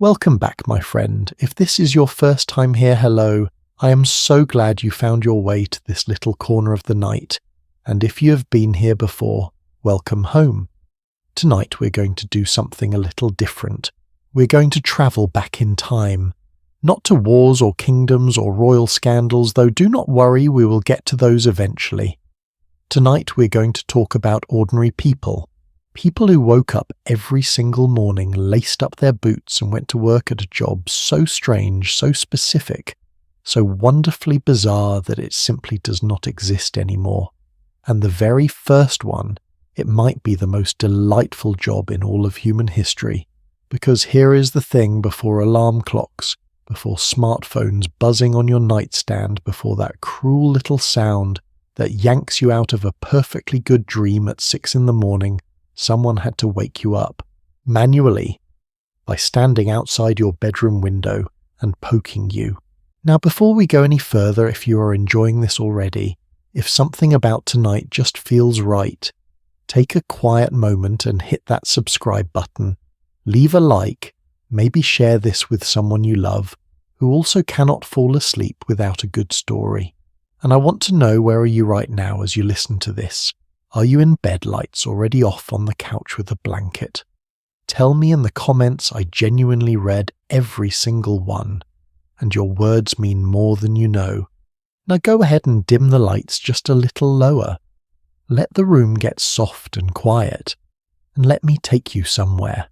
Welcome back, my friend. If this is your first time here, hello. I am so glad you found your way to this little corner of the night. And if you have been here before, welcome home. Tonight we're going to do something a little different. We're going to travel back in time. Not to wars or kingdoms or royal scandals, though do not worry, we will get to those eventually. Tonight we're going to talk about ordinary people. People who woke up every single morning, laced up their boots and went to work at a job so strange, so specific, so wonderfully bizarre that it simply does not exist anymore. And the very first one, it might be the most delightful job in all of human history, because here is the thing before alarm clocks, before smartphones buzzing on your nightstand, before that cruel little sound that yanks you out of a perfectly good dream at 6 a.m, someone had to wake you up, manually, by standing outside your bedroom window and poking you. Now, before we go any further, if you are enjoying this already, if something about tonight just feels right, take a quiet moment and hit that subscribe button. Leave a like, maybe share this with someone you love, who also cannot fall asleep without a good story. And I want to know, where are you right now as you listen to this? Are you in bed lights already off on the couch with a blanket? Tell me in the comments. I genuinely read every single one, and your words mean more than you know. Now go ahead and dim the lights just a little lower. Let the room get soft and quiet, and let me take you somewhere.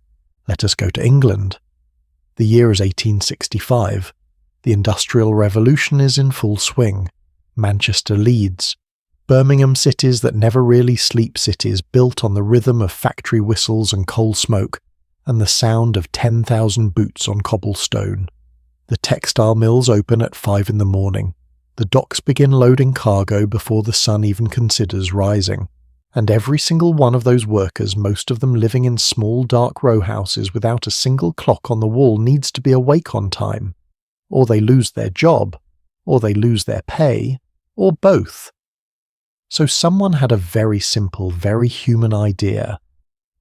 Let us go to England. The year is 1865. The Industrial Revolution is in full swing. Manchester leads. Birmingham, cities that never really sleep, cities built on the rhythm of factory whistles and coal smoke, and the sound of 10,000 boots on cobblestone. The textile mills open at 5 a.m. The docks begin loading cargo before the sun even considers rising. And every single one of those workers, most of them living in small dark row houses without a single clock on the wall, needs to be awake on time. Or they lose their job, or they lose their pay, or both. So someone had a very simple, very human idea.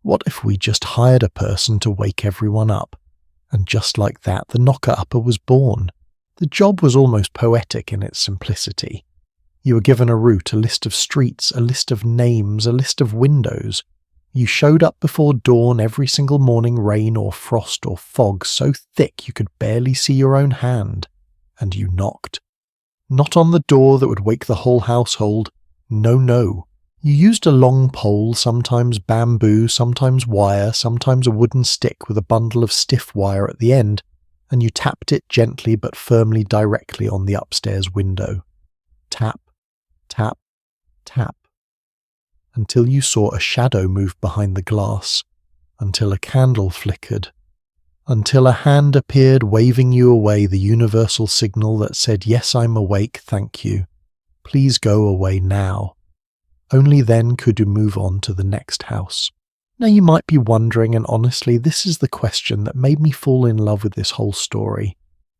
What if we just hired a person to wake everyone up? And just like that, the knocker-upper was born. The job was almost poetic in its simplicity. You were given a route, a list of streets, a list of names, a list of windows. You showed up before dawn every single morning, rain or frost or fog so thick you could barely see your own hand. And you knocked. Not on the door that would wake the whole household. No. You used a long pole, sometimes bamboo, sometimes wire, sometimes a wooden stick with a bundle of stiff wire at the end, and you tapped it gently but firmly directly on the upstairs window. Tap, tap, tap, until you saw a shadow move behind the glass, until a candle flickered, until a hand appeared waving you away, the universal signal that said, "Yes, I'm awake, thank you. Please go away now." Only then could you move on to the next house. Now you might be wondering, and honestly, this is the question that made me fall in love with this whole story.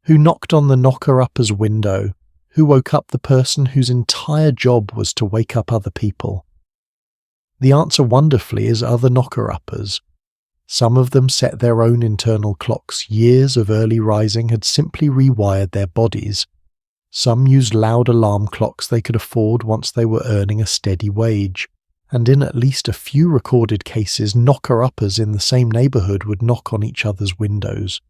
Who knocked on the knocker-upper's window? Who woke up the person whose entire job was to wake up other people? The answer, wonderfully, is other knocker-uppers. Some of them set their own internal clocks. Years of early rising had simply rewired their bodies. Some used loud alarm clocks they could afford once they were earning a steady wage, and in at least a few recorded cases, knocker-uppers in the same neighbourhood would knock on each other's windows.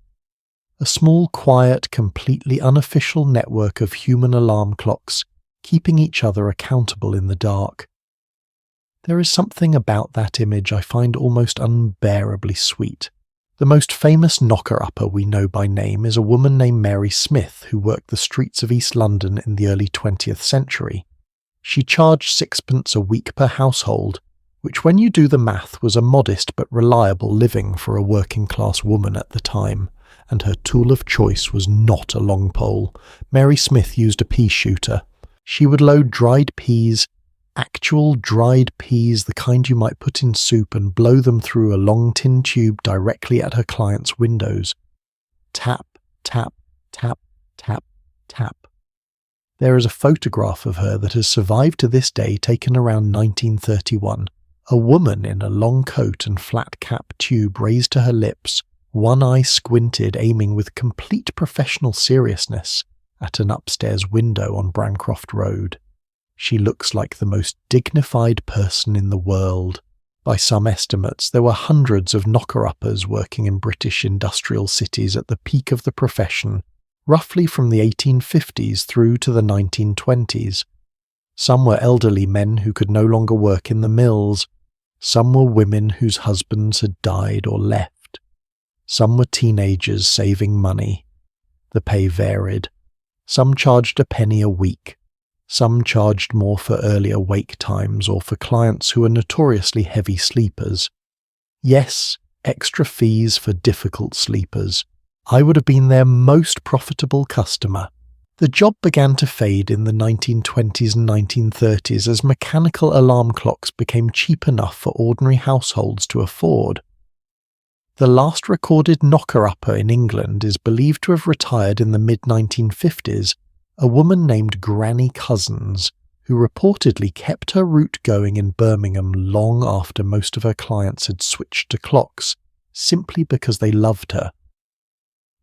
A small, quiet, completely unofficial network of human alarm clocks, keeping each other accountable in the dark. There is something about that image I find almost unbearably sweet. The most famous knocker-upper we know by name is a woman named Mary Smith, who worked the streets of East London in the early 20th century. She charged 6pence a week per household, which when you do the math was a modest but reliable living for a working-class woman at the time, and her tool of choice was not a long pole. Mary Smith used a peashooter. She would load dried peas, actual dried peas, the kind you might put in soup, and blow them through a long tin tube directly at her clients' windows. Tap, tap, tap, tap, tap. There is a photograph of her that has survived to this day, taken around 1931. A woman in a long coat and flat cap tube raised to her lips, one eye squinted, aiming with complete professional seriousness at an upstairs window on Brancroft Road. She looks like the most dignified person in the world. By some estimates, there were hundreds of knocker-uppers working in British industrial cities at the peak of the profession, roughly from the 1850s through to the 1920s. Some were elderly men who could no longer work in the mills. Some were women whose husbands had died or left. Some were teenagers saving money. The pay varied. Some charged a penny a week. Some charged more for earlier wake times or for clients who were notoriously heavy sleepers. Yes, extra fees for difficult sleepers. I would have been their most profitable customer. The job began to fade in the 1920s and 1930s as mechanical alarm clocks became cheap enough for ordinary households to afford. The last recorded knocker-upper in England is believed to have retired in the mid-1950s, a woman named Granny Cousins, who reportedly kept her route going in Birmingham long after most of her clients had switched to clocks, simply because they loved her.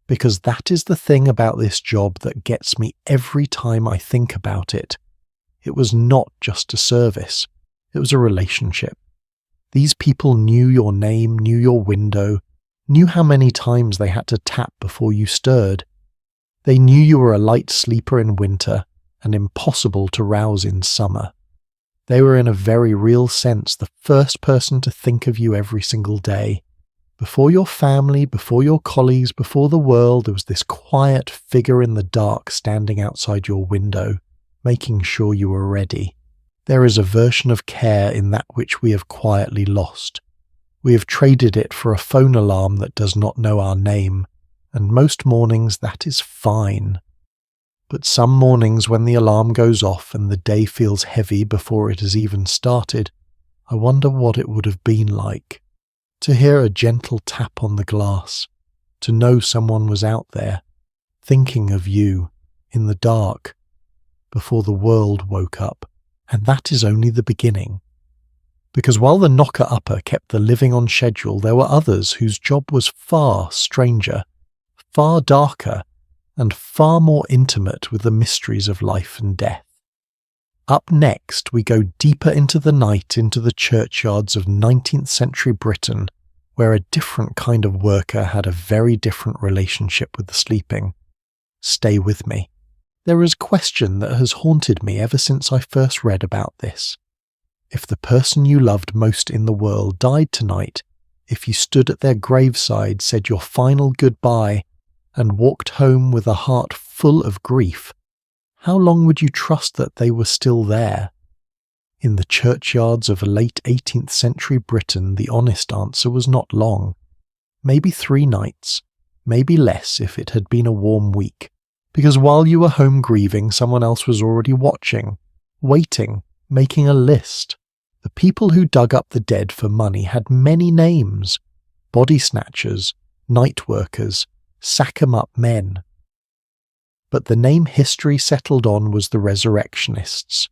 Because that is the thing about this job that gets me every time I think about it. It was not just a service, it was a relationship. These people knew your name, knew your window, knew how many times they had to tap before you stirred. They knew you were a light sleeper in winter and impossible to rouse in summer. They were in a very real sense the first person to think of you every single day. Before your family, before your colleagues, before the world, there was this quiet figure in the dark standing outside your window, making sure you were ready. There is a version of care in that which we have quietly lost. We have traded it for a phone alarm that does not know our name, and most mornings that is fine. But some mornings when the alarm goes off and the day feels heavy before it has even started, I wonder what it would have been like. To hear a gentle tap on the glass, to know someone was out there, thinking of you, in the dark, before the world woke up. And that is only the beginning. Because while the knocker-upper kept the living on schedule, there were others whose job was far stranger, far darker, and far more intimate with the mysteries of life and death. Up next, we go deeper into the night, into the churchyards of 19th century Britain, where a different kind of worker had a very different relationship with the sleeping. Stay with me. There is a question that has haunted me ever since I first read about this. If the person you loved most in the world died tonight, if you stood at their graveside, said your final goodbye, and walked home with a heart full of grief, how long would you trust that they were still there? In the churchyards of late 18th century Britain, the honest answer was not long. Maybe 3 nights, maybe less if it had been a warm week. Because while you were home grieving, someone else was already watching, waiting, making a list. The people who dug up the dead for money had many names: body snatchers, night workers, sack-em-up men. But the name history settled on was the resurrectionists.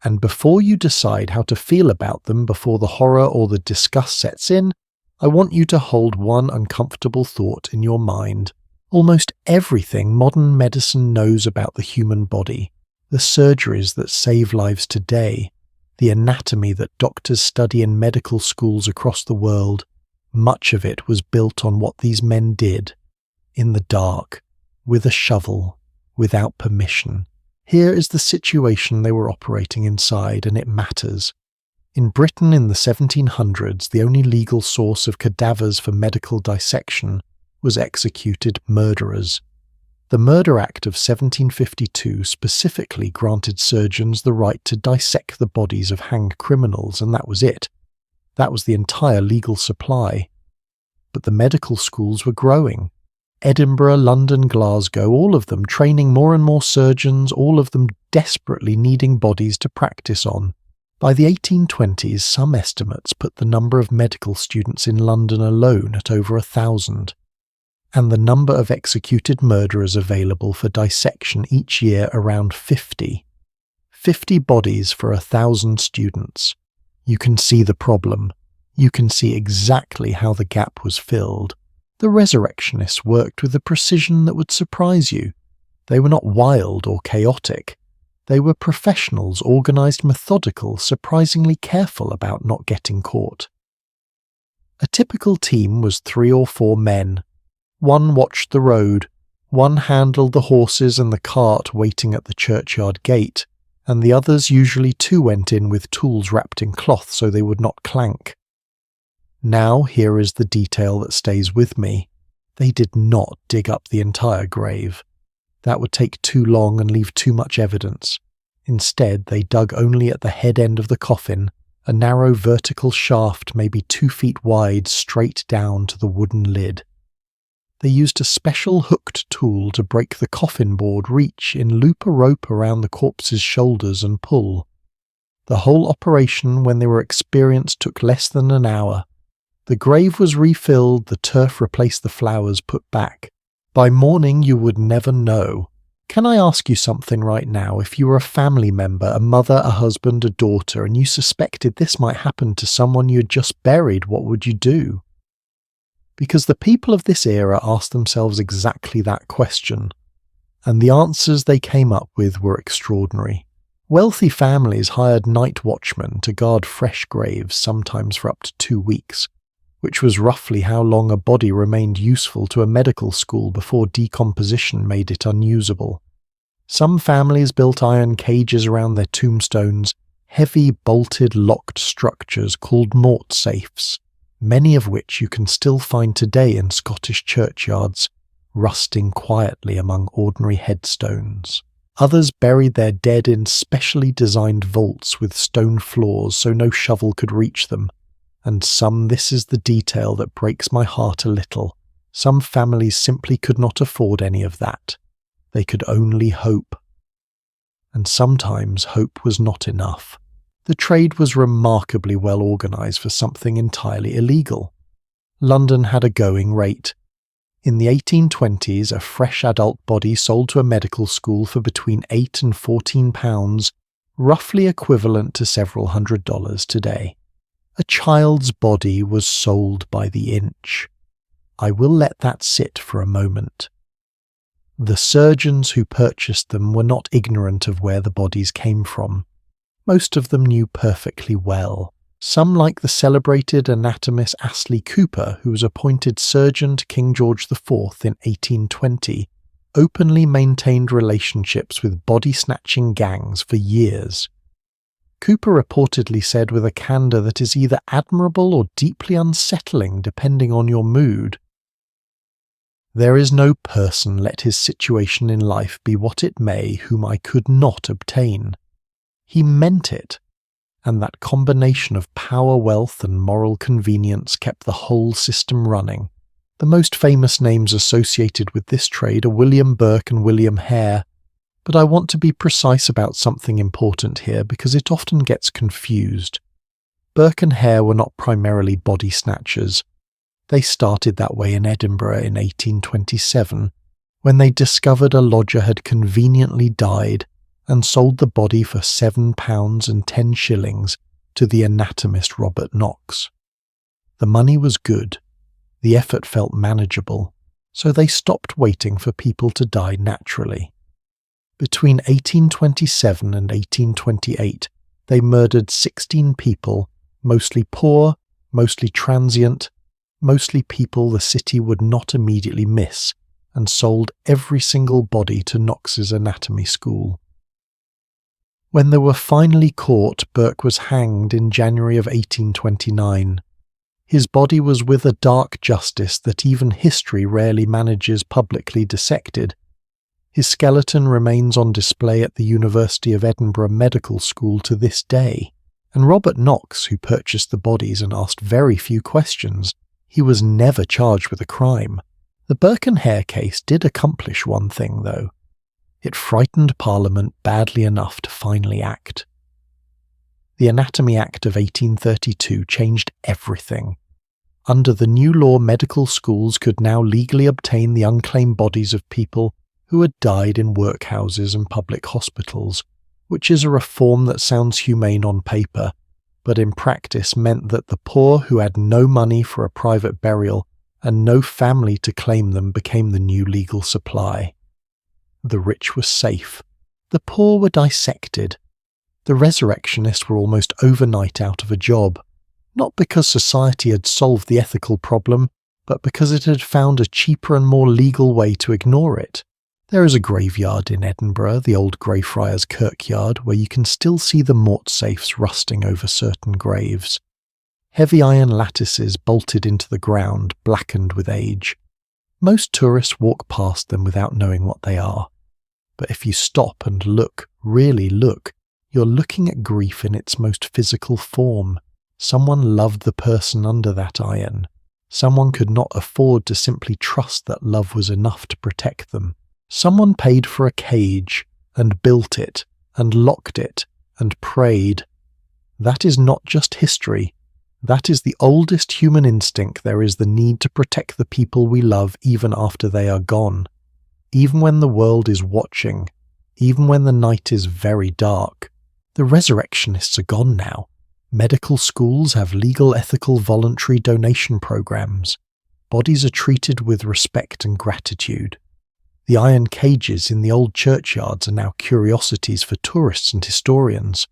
And before you decide how to feel about them, before the horror or the disgust sets in, I want you to hold one uncomfortable thought in your mind. Almost everything modern medicine knows about the human body, the surgeries that save lives today, the anatomy that doctors study in medical schools across the world, much of it was built on what these men did, in the dark, with a shovel, without permission. Here is the situation they were operating inside, and it matters. In Britain in the 1700s, the only legal source of cadavers for medical dissection was executed murderers. The Murder Act of 1752 specifically granted surgeons the right to dissect the bodies of hanged criminals, and that was it. That was the entire legal supply. But the medical schools were growing. Edinburgh, London, Glasgow, all of them training more and more surgeons, all of them desperately needing bodies to practice on. By the 1820s, some estimates put the number of medical students in London alone at over 1,000. And the number of executed murderers available for dissection each year around 50. 50 bodies for 1,000 students. You can see the problem. You can see exactly how the gap was filled. The resurrectionists worked with a precision that would surprise you. They were not wild or chaotic. They were professionals, organised, methodical, surprisingly careful about not getting caught. A typical team was 3 or 4 men. One watched the road, one handled the horses and the cart waiting at the churchyard gate, and the others, usually 2, went in with tools wrapped in cloth so they would not clank. Now here is the detail that stays with me. They did not dig up the entire grave. That would take too long and leave too much evidence. Instead, they dug only at the head end of the coffin, a narrow vertical shaft maybe 2 feet wide straight down to the wooden lid. They used a special hooked tool to break the coffin board reach in, loop a rope around the corpse's shoulders and pull. The whole operation, when they were experienced, took less than an hour. The grave was refilled, the turf replaced, the flowers put back. By morning you would never know. Can I ask you something right now? If you were a family member, a mother, a husband, a daughter, and you suspected this might happen to someone you had just buried, what would you do? Because the people of this era asked themselves exactly that question, and the answers they came up with were extraordinary. Wealthy families hired night watchmen to guard fresh graves, sometimes for up to 2 weeks, which was roughly how long a body remained useful to a medical school before decomposition made it unusable. Some families built iron cages around their tombstones, heavy bolted locked structures called mort safes, many of which you can still find today in Scottish churchyards, rusting quietly among ordinary headstones. Others buried their dead in specially designed vaults with stone floors so no shovel could reach them. And some, this is the detail that breaks my heart a little, some families simply could not afford any of that. They could only hope. And sometimes hope was not enough. The trade was remarkably well organised for something entirely illegal. London had a going rate. In the 1820s, a fresh adult body sold to a medical school for between £8 and £14, roughly equivalent to several $100s today. A child's body was sold by the inch. I will let that sit for a moment. The surgeons who purchased them were not ignorant of where the bodies came from. Most of them knew perfectly well. Some, like the celebrated anatomist Astley Cooper, who was appointed surgeon to King George IV in 1820, openly maintained relationships with body-snatching gangs for years. Cooper reportedly said with a candour that is either admirable or deeply unsettling depending on your mood, "There is no person, let his situation in life be what it may, whom I could not obtain." He meant it, and that combination of power, wealth and moral convenience kept the whole system running. The most famous names associated with this trade are William Burke and William Hare, but I want to be precise about something important here because it often gets confused. Burke and Hare were not primarily body snatchers. They started that way in Edinburgh in 1827, when they discovered a lodger had conveniently died and sold the body for £7 and 10 shillings to the anatomist Robert Knox. The money was good, the effort felt manageable, so they stopped waiting for people to die naturally. Between 1827 and 1828, they murdered 16 people, mostly poor, mostly transient, mostly people the city would not immediately miss, and sold every single body to Knox's anatomy school. When they were finally caught, Burke was hanged in January of 1829. His body was with a dark justice that even history rarely manages publicly dissected. His skeleton remains on display at the University of Edinburgh Medical School to this day, and Robert Knox, who purchased the bodies and asked very few questions, he was never charged with a crime. The Burke and Hare case did accomplish one thing, though. It frightened Parliament badly enough to finally act. The Anatomy Act of 1832 changed everything. Under the new law, medical schools could now legally obtain the unclaimed bodies of people who had died in workhouses and public hospitals, which is a reform that sounds humane on paper, but in practice meant that the poor who had no money for a private burial and no family to claim them became the new legal supply. The rich were safe. The poor were dissected. The resurrectionists were almost overnight out of a job, not because society had solved the ethical problem, but because it had found a cheaper and more legal way to ignore it. There is a graveyard in Edinburgh, the old Greyfriars Kirkyard, where you can still see the mortsafes rusting over certain graves. Heavy iron lattices bolted into the ground, blackened with age. Most tourists walk past them without knowing what they are. But if you stop and look, really look, you're looking at grief in its most physical form. Someone loved the person under that iron. Someone could not afford to simply trust that love was enough to protect them. Someone paid for a cage, and built it, and locked it, and prayed. That is not just history. That is the oldest human instinct there is, the need to protect the people we love even after they are gone. Even when the world is watching, even when the night is very dark. The resurrectionists are gone now. Medical schools have legal, ethical, voluntary donation programs. Bodies are treated with respect and gratitude. The iron cages in the old churchyards are now curiosities for tourists and historians.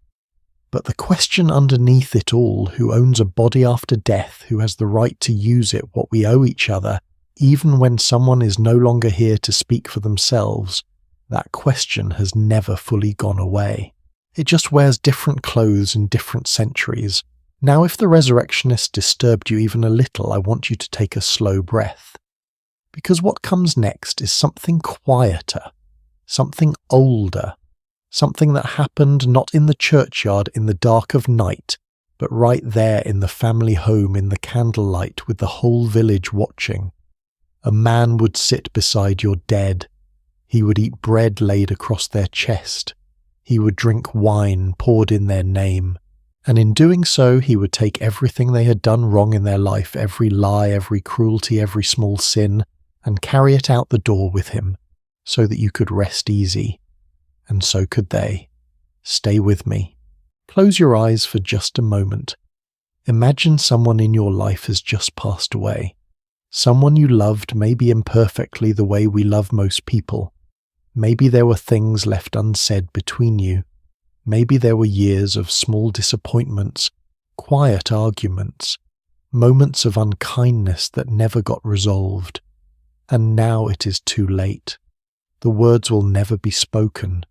But the question underneath it all, who owns a body after death, who has the right to use it, what we owe each other, even when someone is no longer here to speak for themselves, that question has never fully gone away. It just wears different clothes in different centuries. Now, if the resurrectionists disturbed you even a little, I want you to take a slow breath. Because what comes next is something quieter, something older, something that happened not in the churchyard in the dark of night, but right there in the family home in the candlelight with the whole village watching. A man would sit beside your dead. He would eat bread laid across their chest. He would drink wine poured in their name. And in doing so, he would take everything they had done wrong in their life, every lie, every cruelty, every small sin, and carry it out the door with him, so that you could rest easy. And so could they. Stay with me. Close your eyes for just a moment. Imagine someone in your life has just passed away. Someone you loved, maybe imperfectly the way we love most people. Maybe there were things left unsaid between you. Maybe there were years of small disappointments, quiet arguments, moments of unkindness that never got resolved. And now it is too late. The words will never be spoken.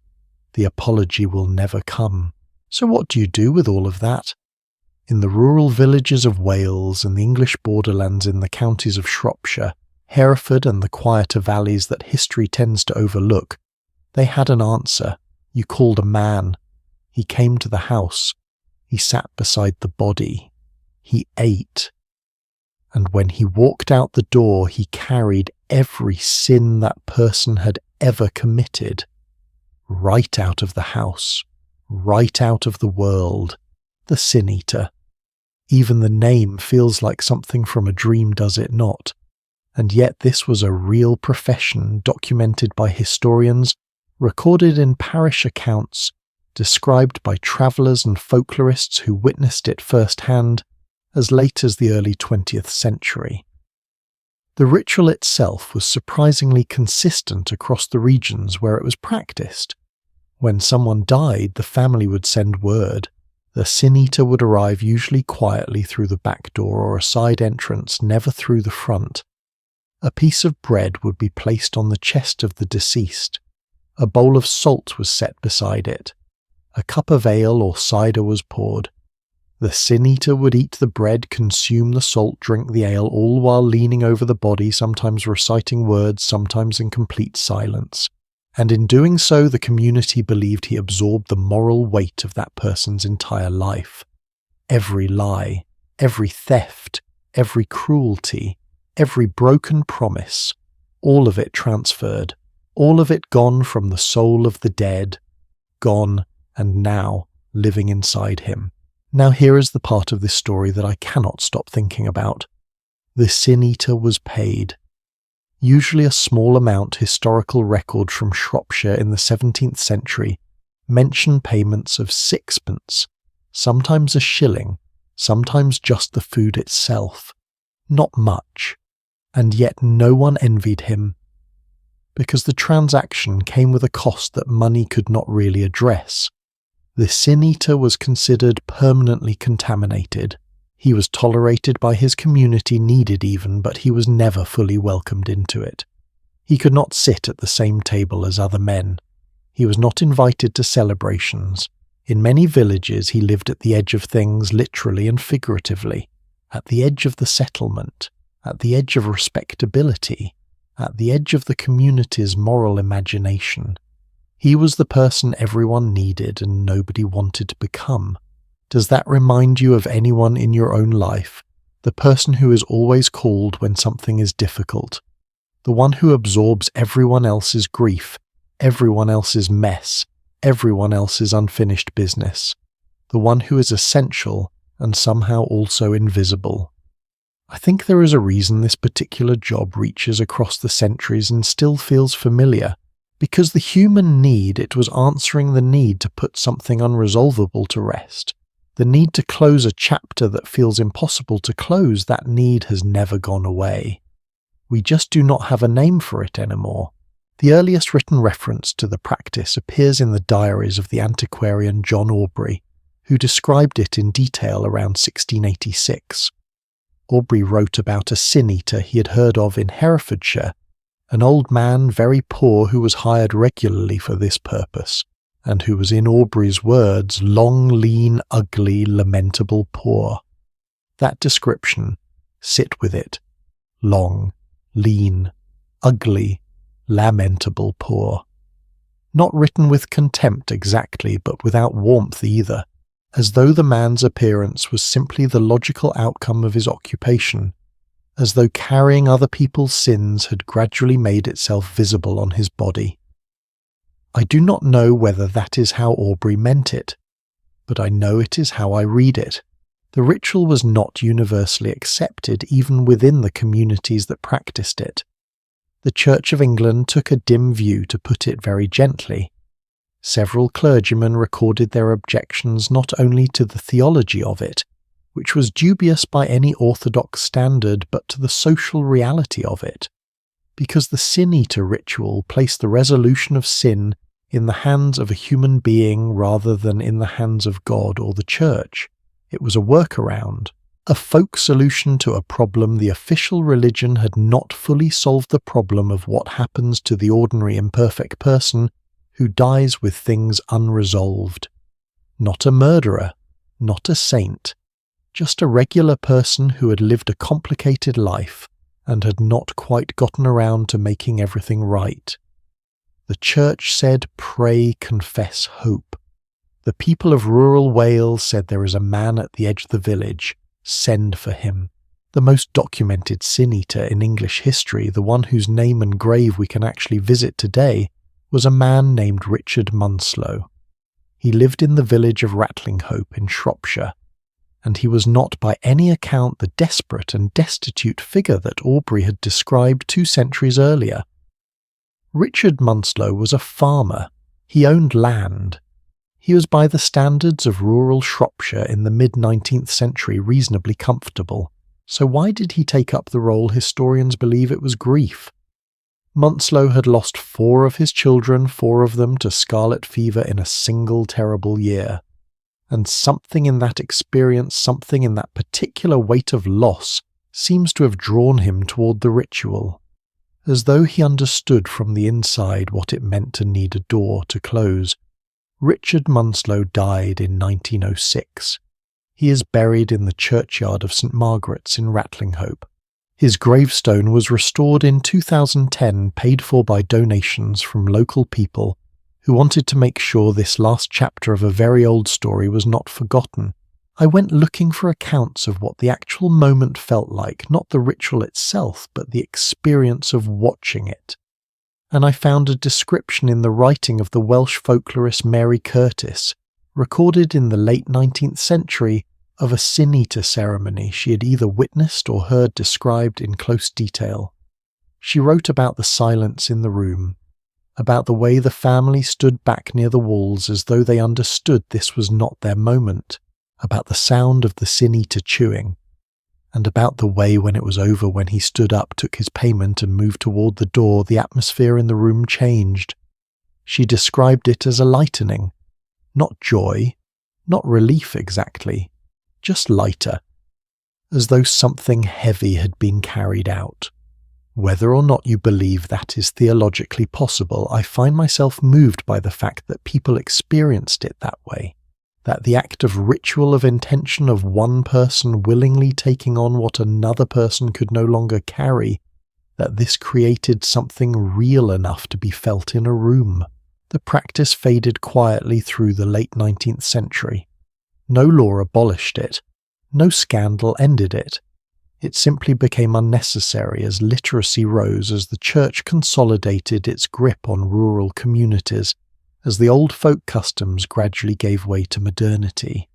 The apology will never come. So what do you do with all of that? In the rural villages of Wales and the English borderlands in the counties of Shropshire, Hereford and the quieter valleys that history tends to overlook, they had an answer. You called a man. He came to the house. He sat beside the body. He ate. And when he walked out the door, he carried every sin that person had ever committed, right out of the house, right out of the world. The Sin Eater. Even the name feels like something from a dream, does it not? And yet this was a real profession documented by historians, recorded in parish accounts, described by travellers and folklorists who witnessed it firsthand as late as the early 20th century. The ritual itself was surprisingly consistent across the regions where it was practiced. When someone died, the family would send word. The Sin Eater would arrive usually quietly through the back door or a side entrance, never through the front. A piece of bread would be placed on the chest of the deceased. A bowl of salt was set beside it. A cup of ale or cider was poured. The Sin Eater would eat the bread, consume the salt, drink the ale, all while leaning over the body, sometimes reciting words, sometimes in complete silence. And in doing so, the community believed he absorbed the moral weight of that person's entire life. Every lie, every theft, every cruelty, every broken promise, all of it transferred, all of it gone from the soul of the dead, gone and now living inside him. Now here is the part of this story that I cannot stop thinking about. The Sin Eater was paid. Usually a small amount. Historical record from Shropshire in the 17th century mention payments of sixpence, sometimes a shilling, sometimes just the food itself. Not much. and yet no one envied him, because the transaction came with a cost that money could not really address. The sin-eater was considered permanently contaminated. He was tolerated by his community, needed even, but he was never fully welcomed into it. He could not sit at the same table as other men. He was not invited to celebrations. In many villages he lived at the edge of things, literally and figuratively, at the edge of the settlement, at the edge of respectability, at the edge of the community's moral imagination. He was the person everyone needed and nobody wanted to become. Does that remind you of anyone in your own life? The person who is always called when something is difficult. The one who absorbs everyone else's grief, everyone else's mess, everyone else's unfinished business. The one who is essential and somehow also invisible. I think there is a reason this particular job reaches across the centuries and still feels familiar, because the human need, it was answering the need to put something unresolvable to rest. The need to close a chapter that feels impossible to close, that need has never gone away. We just do not have a name for it anymore. The earliest written reference to the practice appears in the diaries of the antiquarian John Aubrey, who described it in detail around 1686. Aubrey wrote about a sin-eater he had heard of in Herefordshire, an old man very poor who was hired regularly for this purpose, and who was, in Aubrey's words, long, lean, ugly, lamentable poor. That description, sit with it. Long, lean, ugly, lamentable poor. Not written with contempt exactly, but without warmth either, as though the man's appearance was simply the logical outcome of his occupation, as though carrying other people's sins had gradually made itself visible on his body. I do not know whether that is how Aubrey meant it, but I know it is how I read it. The ritual was not universally accepted even within the communities that practiced it. The Church of England took a dim view, to put it very gently. Several clergymen recorded their objections not only to the theology of it, which was dubious by any orthodox standard, but to the social reality of it, because the sin-eater ritual placed the resolution of sin in the hands of a human being rather than in the hands of God or the Church. It was a workaround, a folk solution to a problem the official religion had not fully solved, the problem of what happens to the ordinary imperfect person who dies with things unresolved. Not a murderer, not a saint, just a regular person who had lived a complicated life and had not quite gotten around to making everything right. The Church said, pray, confess, hope. The people of rural Wales said, there is a man at the edge of the village, send for him. The most documented sin-eater in English history, the one whose name and grave we can actually visit today, was a man named Richard Munslow. He lived in the village of Rattlinghope in Shropshire, and he was not by any account the desperate and destitute figure that Aubrey had described 2 centuries earlier. Richard Munslow was a farmer. He owned land. He was, by the standards of rural Shropshire in the mid-19th century, reasonably comfortable. So why did he take up the role historians believe it was grief? Munslow had lost 4 of his children, 4 of them to scarlet fever in a single terrible year. And something in that experience, something in that particular weight of loss, seems to have drawn him toward the ritual, as though he understood from the inside what it meant to need a door to close. Richard Munslow died in 1906. He is buried in the churchyard of St. Margaret's in Rattlinghope. His gravestone was restored in 2010, paid for by donations from local people who wanted to make sure this last chapter of a very old story was not forgotten. I went looking for accounts of what the actual moment felt like, not the ritual itself, but the experience of watching it. And I found a description in the writing of the Welsh folklorist Mary Curtis, recorded in the late 19th century, of a sin-eater ceremony she had either witnessed or heard described in close detail. She wrote about the silence in the room, about the way the family stood back near the walls as though they understood this was not their moment, about the sound of the sin-eater chewing. and about the way when it was over, when he stood up, took his payment and moved toward the door, the atmosphere in the room changed. She described it as a lightening. Not joy, not relief exactly, just lighter, as though something heavy had been carried out. Whether or not you believe that is theologically possible, I find myself moved by the fact that people experienced it that way, that the act of ritual of intention of one person willingly taking on what another person could no longer carry, that this created something real enough to be felt in a room. The practice faded quietly through the late 19th century. No law abolished it. No scandal ended it. It simply became unnecessary as literacy rose, as the church consolidated its grip on rural communities, as the old folk customs gradually gave way to modernity.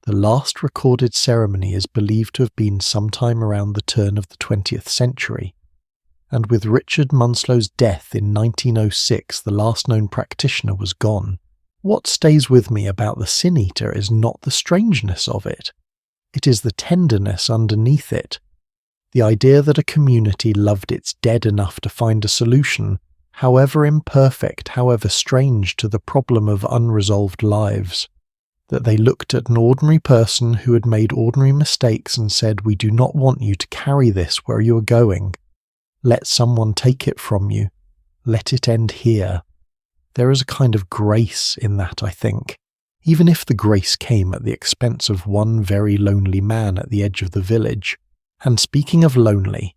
The last recorded ceremony is believed to have been sometime around the turn of the 20th century, and with Richard Munslow's death in 1906 the last known practitioner was gone. What stays with me about the Sin Eater is not the strangeness of it. It is the tenderness underneath it. The idea that a community loved its dead enough to find a solution, however imperfect, however strange, to the problem of unresolved lives. That they looked at an ordinary person who had made ordinary mistakes and said, "We do not want you to carry this where you are going. Let someone take it from you. Let it end here." There is a kind of grace in that, I think, even if the grace came at the expense of one very lonely man at the edge of the village. And speaking of lonely,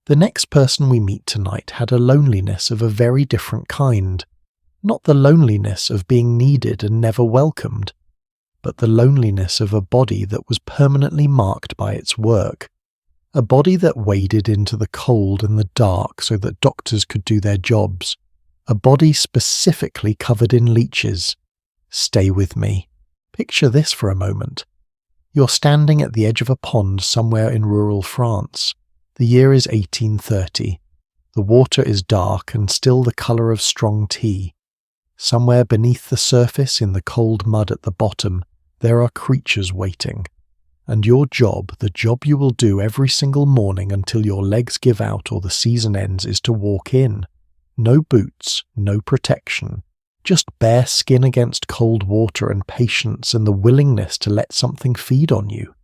the next person we meet tonight had a loneliness of a very different kind. Not the loneliness of being needed and never welcomed, but the loneliness of a body that was permanently marked by its work. A body that waded into the cold and the dark so that doctors could do their jobs. A body specifically covered in leeches. Stay with me. Picture this for a moment. You're standing at the edge of a pond somewhere in rural France. The year is 1830. The water is dark and still the colour of strong tea. Somewhere beneath the surface, in the cold mud at the bottom, there are creatures waiting. And your job, the job you will do every single morning until your legs give out or the season ends, is to walk in. No boots, no protection. Just bare skin against cold water and patience and the willingness to let something feed on you.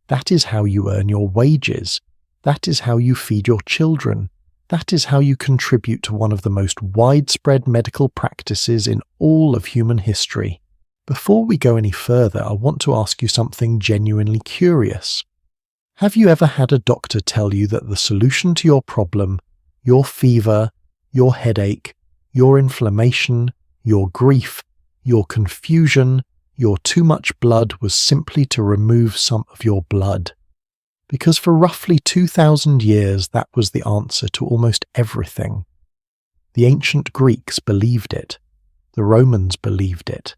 That is how you earn your wages. That is how you feed your children. That is how you contribute to one of the most widespread medical practices in all of human history. Before we go any further, I want to ask you something genuinely curious. Have you ever had a doctor tell you that the solution to your problem, your fever, your headache, your inflammation, your grief, your confusion, your too much blood was simply to remove some of your blood? Because for roughly 2,000 years that was the answer to almost everything. The ancient Greeks believed it. The Romans believed it.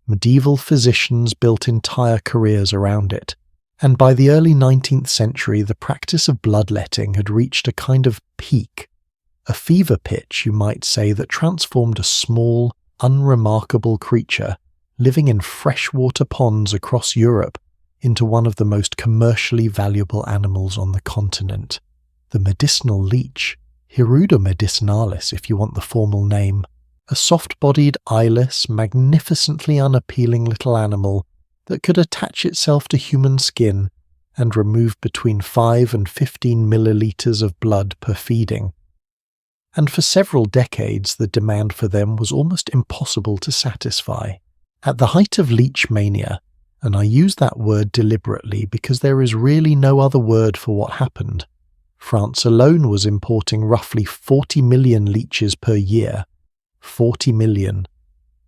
Medieval physicians built entire careers around it. And by the early 19th century, the practice of bloodletting had reached a kind of peak. A fever pitch, you might say, that transformed a small, unremarkable creature living in freshwater ponds across Europe into one of the most commercially valuable animals on the continent. The medicinal leech, Hirudo medicinalis if you want the formal name, a soft-bodied, eyeless, magnificently unappealing little animal that could attach itself to human skin and remove between 5 and 15 millilitres of blood per feeding. And for several decades the demand for them was almost impossible to satisfy. At the height of leech mania, and I use that word deliberately because there is really no other word for what happened, France alone was importing roughly 40 million leeches per year. 40 million.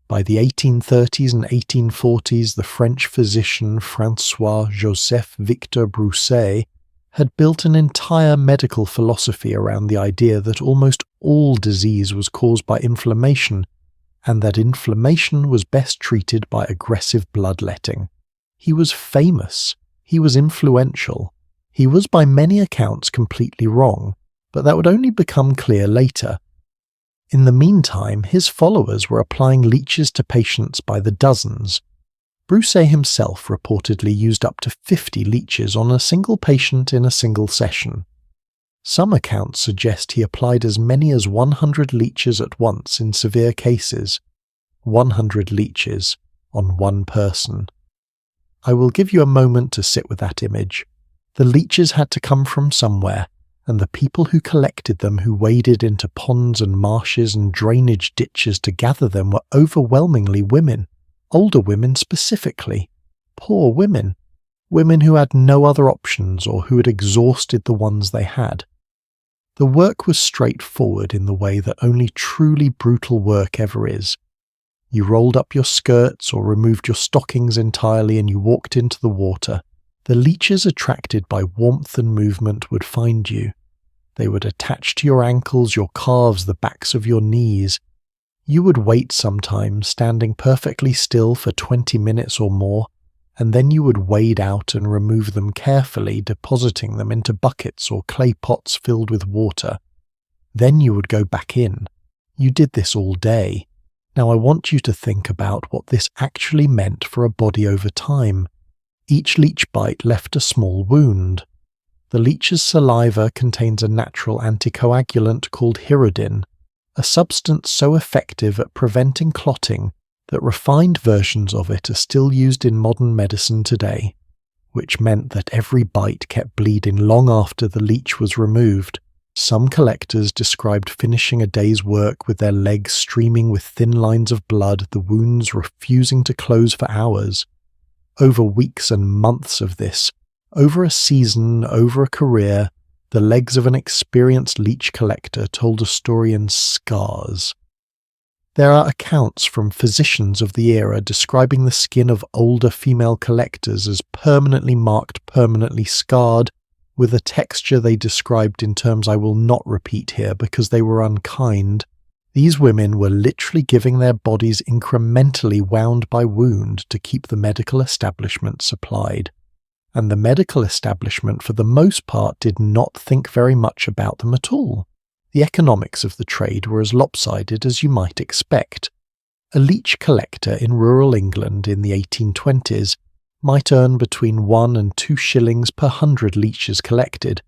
By the 1830s and 1840s, the French physician François-Joseph Victor Broussais had built an entire medical philosophy around the idea that almost all disease was caused by inflammation, and that inflammation was best treated by aggressive bloodletting. He was famous. He was influential. He was by many accounts completely wrong, but that would only become clear later. In the meantime, his followers were applying leeches to patients by the dozens. Broussais himself reportedly used up to 50 leeches on a single patient in a single session. Some accounts suggest he applied as many as 100 leeches at once in severe cases. 100 leeches on one person. I will give you a moment to sit with that image. The leeches had to come from somewhere, and the people who collected them, who waded into ponds and marshes and drainage ditches to gather them, were overwhelmingly women, older women specifically, poor women, women who had no other options or who had exhausted the ones they had. The work was straightforward in the way that only truly brutal work ever is. You rolled up your skirts or removed your stockings entirely and you walked into the water. The leeches, attracted by warmth and movement, would find you. They would attach to your ankles, your calves, the backs of your knees. You would wait sometimes, standing perfectly still for 20 minutes or more, and then you would wade out and remove them carefully, depositing them into buckets or clay pots filled with water. Then you would go back in. You did this all day. Now I want you to think about what this actually meant for a body over time. Each leech bite left a small wound. The leech's saliva contains a natural anticoagulant called hiruidin, a substance so effective at preventing clotting that refined versions of it are still used in modern medicine today, which meant that every bite kept bleeding long after the leech was removed. Some collectors described finishing a day's work with their legs streaming with thin lines of blood, the wounds refusing to close for hours. Over weeks and months of this, over a season, over a career, the legs of an experienced leech collector told a story in scars. There are accounts from physicians of the era describing the skin of older female collectors as permanently marked, permanently scarred, with a texture they described in terms I will not repeat here because they were unkind. These women were literally giving their bodies incrementally wound by wound to keep the medical establishment supplied. And the medical establishment, for the most part, did not think very much about them at all. The economics of the trade were as lopsided as you might expect. A leech collector in rural England in the 1820s might earn between 1 and 2 shillings per 100 leeches collected,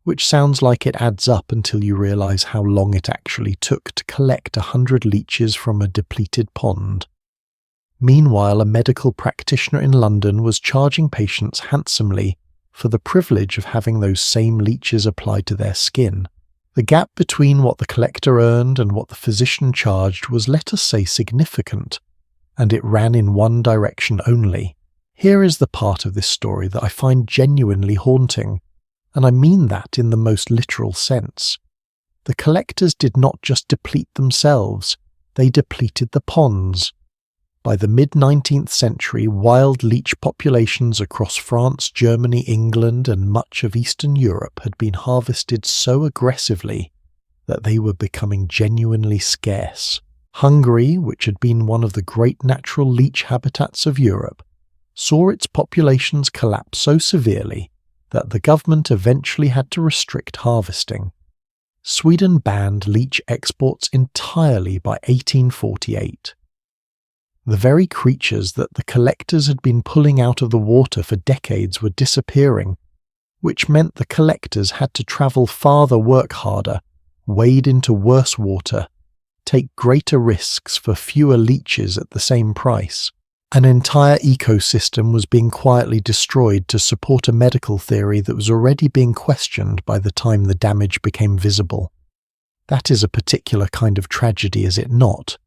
which sounds like it adds up until you realise how long it actually took to collect 100 leeches from a depleted pond. Meanwhile, a medical practitioner in London was charging patients handsomely for the privilege of having those same leeches applied to their skin. The gap between what the collector earned and what the physician charged was, let us say, significant, and it ran in one direction only. Here is the part of this story that I find genuinely haunting, and I mean that in the most literal sense. The collectors did not just deplete themselves, they depleted the ponds. By the mid-19th century, wild leech populations across France, Germany, England, and much of Eastern Europe had been harvested so aggressively that they were becoming genuinely scarce. Hungary, which had been one of the great natural leech habitats of Europe, saw its populations collapse so severely that the government eventually had to restrict harvesting. Sweden banned leech exports entirely by 1848. The very creatures that the collectors had been pulling out of the water for decades were disappearing, which meant the collectors had to travel farther, work harder, wade into worse water, take greater risks for fewer leeches at the same price. An entire ecosystem was being quietly destroyed to support a medical theory that was already being questioned by the time the damage became visible. That is a particular kind of tragedy, is it not?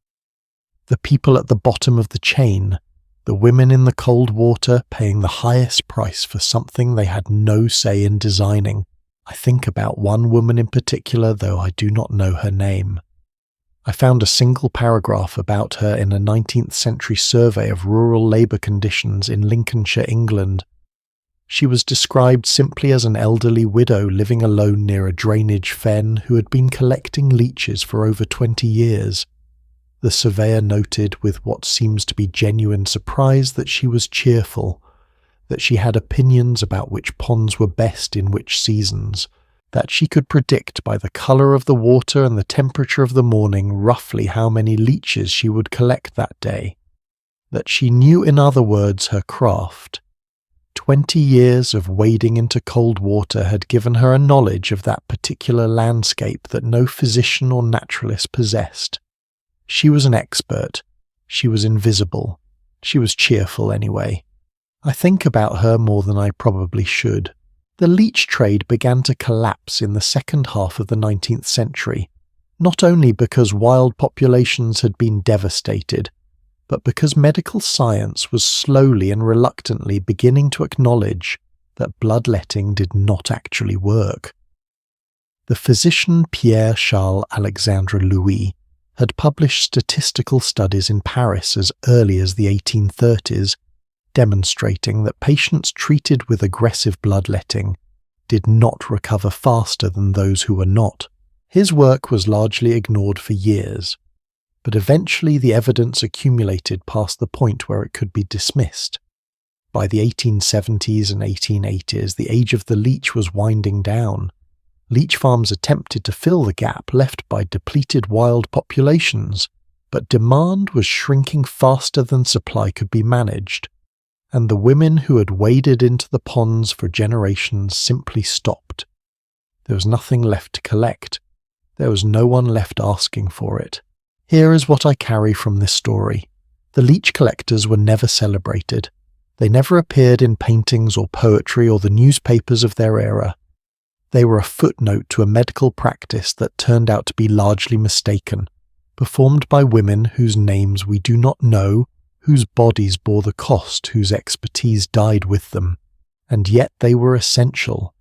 The people at the bottom of the chain, the women in the cold water paying the highest price for something they had no say in designing. I think about one woman in particular, though I do not know her name. I found a single paragraph about her in a 19th century survey of rural labour conditions in Lincolnshire, England. She was described simply as an elderly widow living alone near a drainage fen who had been collecting leeches for over 20 years. The surveyor noted with what seems to be genuine surprise that she was cheerful, that she had opinions about which ponds were best in which seasons, that she could predict by the colour of the water and the temperature of the morning roughly how many leeches she would collect that day. that she knew, in other words, her craft. 20 years of wading into cold water had given her a knowledge of that particular landscape that no physician or naturalist possessed. She was an expert. She was invisible. She was cheerful anyway. I think about her more than I probably should. The leech trade began to collapse in the second half of the 19th century, not only because wild populations had been devastated, but because medical science was slowly and reluctantly beginning to acknowledge that bloodletting did not actually work. The physician Pierre-Charles Alexandre Louis had published statistical studies in Paris as early as the 1830s, demonstrating that patients treated with aggressive bloodletting did not recover faster than those who were not. His work was largely ignored for years, but eventually the evidence accumulated past the point where it could be dismissed. By the 1870s and 1880s, the age of the leech was winding down. Leech farms attempted to fill the gap left by depleted wild populations, but demand was shrinking faster than supply could be managed, and the women who had waded into the ponds for generations simply stopped. There was nothing left to collect. There was no one left asking for it. Here is what I carry from this story. The leech collectors were never celebrated. They never appeared in paintings or poetry or the newspapers of their era. They were a footnote to a medical practice that turned out to be largely mistaken, performed by women whose names we do not know, whose bodies bore the cost, whose expertise died with them. And yet they were essential.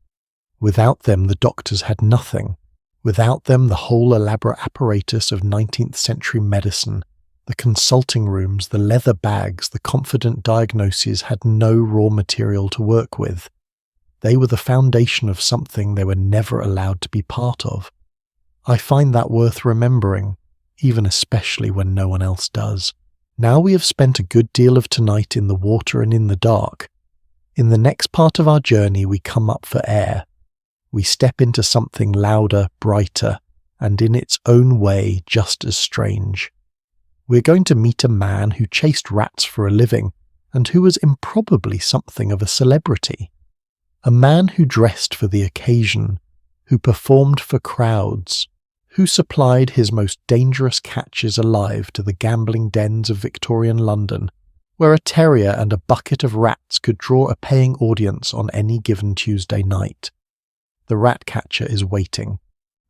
Without them the doctors had nothing. Without them, the whole elaborate apparatus of 19th century medicine, the consulting rooms, the leather bags, the confident diagnoses had no raw material to work with. They were the foundation of something they were never allowed to be part of. I find that worth remembering, even especially when no one else does. Now we have spent a good deal of tonight in the water and in the dark. In the next part of our journey we come up for air. We step into something louder, brighter, and in its own way just as strange. We're going to meet a man who chased rats for a living, and who was improbably something of a celebrity. A man who dressed for the occasion, who performed for crowds, who supplied his most dangerous catches alive to the gambling dens of Victorian London, where a terrier and a bucket of rats could draw a paying audience on any given Tuesday night. The rat catcher is waiting.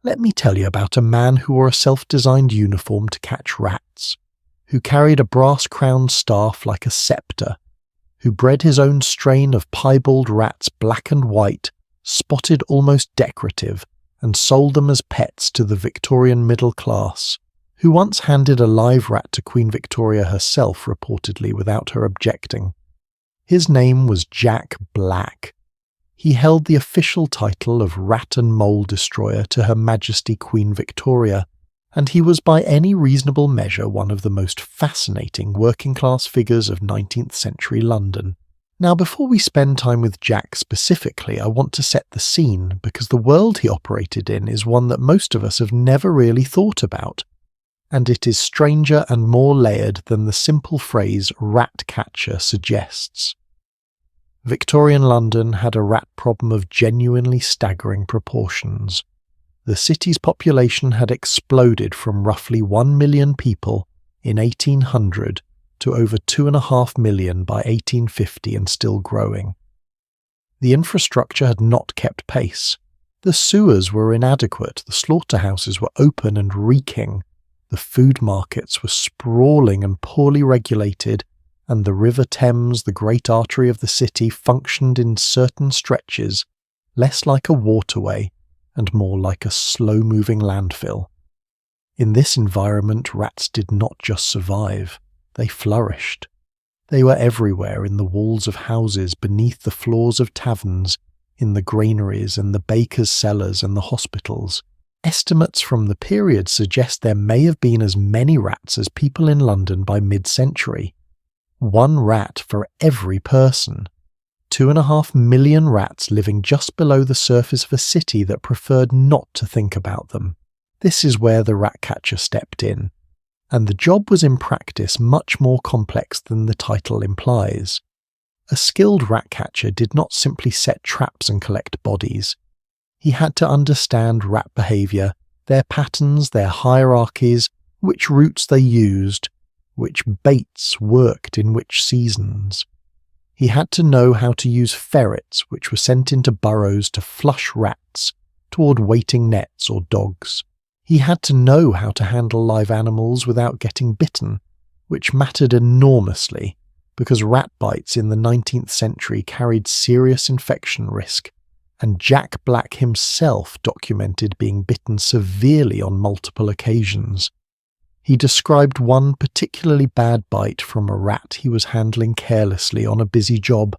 Let me tell you about a man who wore a self-designed uniform to catch rats, who carried a brass-crowned staff like a sceptre, who bred his own strain of piebald rats, black and white, spotted almost decorative, and sold them as pets to the Victorian middle class, who once handed a live rat to Queen Victoria herself, reportedly, without her objecting. His name was Jack Black. He held the official title of Rat and Mole Destroyer to Her Majesty Queen Victoria, and he was by any reasonable measure one of the most fascinating working-class figures of 19th century London. Now, before we spend time with Jack specifically, I want to set the scene, because the world he operated in is one that most of us have never really thought about, and it is stranger and more layered than the simple phrase rat catcher suggests. Victorian London had a rat problem of genuinely staggering proportions. The city's population had exploded from roughly 1 million people in 1800 to over 2.5 million by 1850 and still growing. The infrastructure had not kept pace. The sewers were inadequate, the slaughterhouses were open and reeking, the food markets were sprawling and poorly regulated, and the River Thames, the great artery of the city, functioned in certain stretches less like a waterway and more like a slow-moving landfill. In this environment, rats did not just survive, they flourished. They were everywhere, in the walls of houses, beneath the floors of taverns, in the granaries and the bakers' cellars and the hospitals. Estimates from the period suggest there may have been as many rats as people in London by mid-century. 1 rat for every person. 2.5 million rats living just below the surface of a city that preferred not to think about them. This is where the rat catcher stepped in. and the job was in practice much more complex than the title implies. A skilled rat catcher did not simply set traps and collect bodies. He had to understand rat behaviour, their patterns, their hierarchies, which routes they used, which baits worked in which seasons. He had to know how to use ferrets, which were sent into burrows to flush rats toward waiting nets or dogs. He had to know how to handle live animals without getting bitten, which mattered enormously because rat bites in the 19th century carried serious infection risk, and Jack Black himself documented being bitten severely on multiple occasions. He described one particularly bad bite from a rat he was handling carelessly on a busy job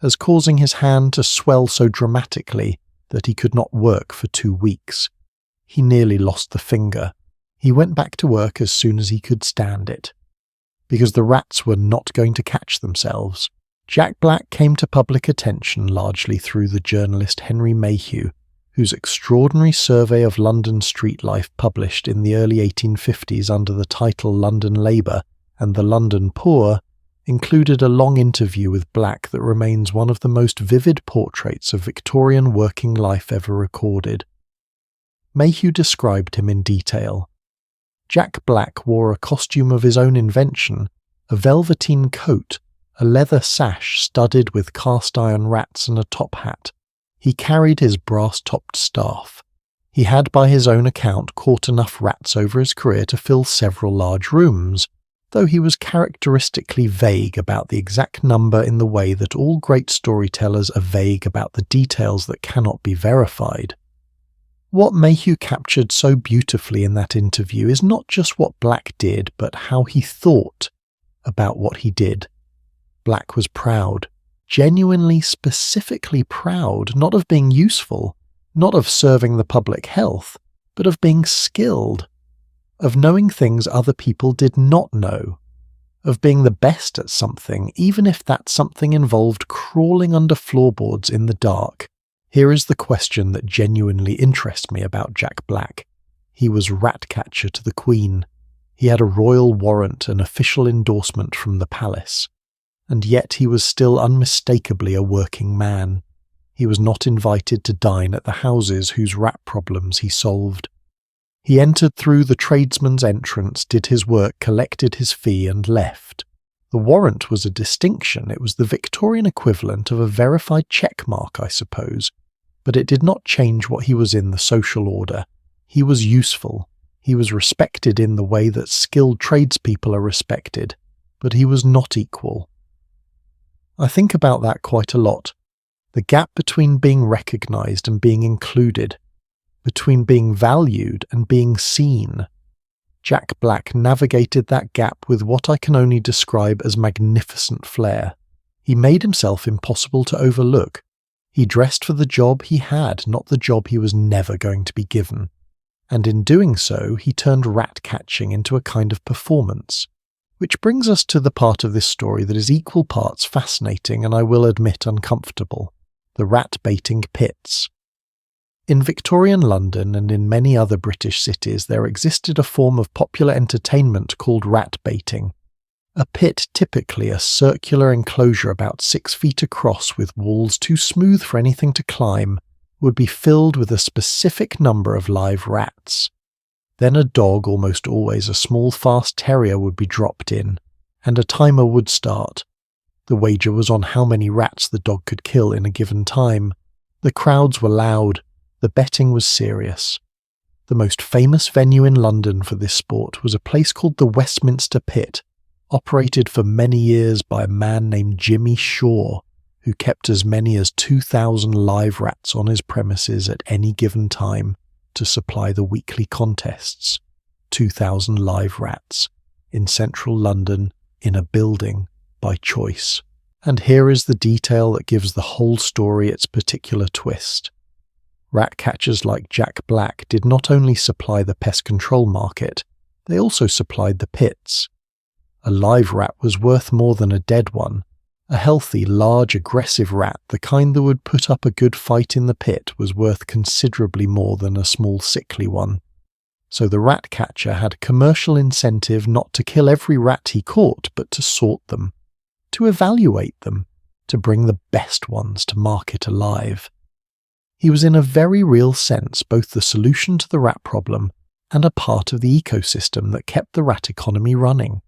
as causing his hand to swell so dramatically that he could not work for 2 weeks. He nearly lost the finger. He went back to work as soon as he could stand it. Because the rats were not going to catch themselves, Jack Black came to public attention largely through the journalist Henry Mayhew, whose extraordinary survey of London street life published in the early 1850s under the title London Labour and the London Poor included a long interview with Black that remains one of the most vivid portraits of Victorian working life ever recorded. Mayhew described him in detail. Jack Black wore a costume of his own invention, a velveteen coat, a leather sash studded with cast-iron rats and a top hat. He carried his brass-topped staff. He had by his own account caught enough rats over his career to fill several large rooms, though he was characteristically vague about the exact number in the way that all great storytellers are vague about the details that cannot be verified. What Mayhew captured so beautifully in that interview is not just what Black did, but how he thought about what he did. Black was proud. Genuinely, specifically proud, not of being useful, not of serving the public health, but of being skilled, of knowing things other people did not know, of being the best at something, even if that something involved crawling under floorboards in the dark. Here is the question that genuinely interests me about Jack Black. He was rat catcher to the Queen. He had a royal warrant and official endorsement from the palace. And yet he was still unmistakably a working man. He was not invited to dine at the houses whose rat problems he solved. He entered through the tradesman's entrance, did his work, collected his fee, and left. The warrant was a distinction. It was the Victorian equivalent of a verified check mark, I suppose, but it did not change what he was in the social order. He was useful. He was respected in the way that skilled tradespeople are respected, but he was not equal. I think about that quite a lot. The gap between being recognised and being included, between being valued and being seen. Jack Black navigated that gap with what I can only describe as magnificent flair. He made himself impossible to overlook. He dressed for the job he had, not the job he was never going to be given. And in doing so, he turned rat catching into a kind of performance. Which brings us to the part of this story that is equal parts fascinating and I will admit uncomfortable, the rat-baiting pits. In Victorian London and in many other British cities there existed a form of popular entertainment called rat-baiting. A pit, typically a circular enclosure about 6 feet across with walls too smooth for anything to climb, would be filled with a specific number of live rats. Then a dog, almost always a small fast terrier, would be dropped in, and a timer would start. The wager was on how many rats the dog could kill in a given time. The crowds were loud. The betting was serious. The most famous venue in London for this sport was a place called the Westminster Pit, operated for many years by a man named Jimmy Shaw, who kept as many as 2,000 live rats on his premises at any given time to supply the weekly contests. 2,000 live rats in central London in a building by choice. And here is the detail that gives the whole story its particular twist. Rat catchers like Jack Black did not only supply the pest control market, they also supplied the pits. A live rat was worth more than a dead one. A healthy, large, aggressive rat, the kind that would put up a good fight in the pit, was worth considerably more than a small, sickly one. So the rat catcher had a commercial incentive not to kill every rat he caught, but to sort them, to evaluate them, to bring the best ones to market alive. He was in a very real sense both the solution to the rat problem and a part of the ecosystem that kept the rat economy running.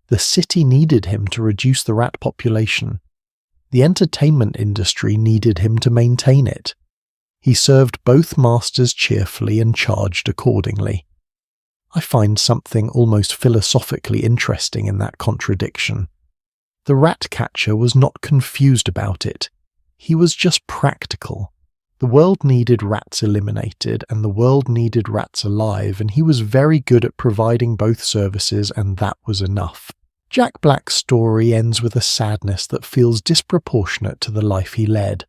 The city needed him to reduce the rat population. The entertainment industry needed him to maintain it. He served both masters cheerfully and charged accordingly. I find something almost philosophically interesting in that contradiction. The rat catcher was not confused about it. He was just practical. The world needed rats eliminated and the world needed rats alive, and he was very good at providing both services, and that was enough. Jack Black's story ends with a sadness that feels disproportionate to the life he led.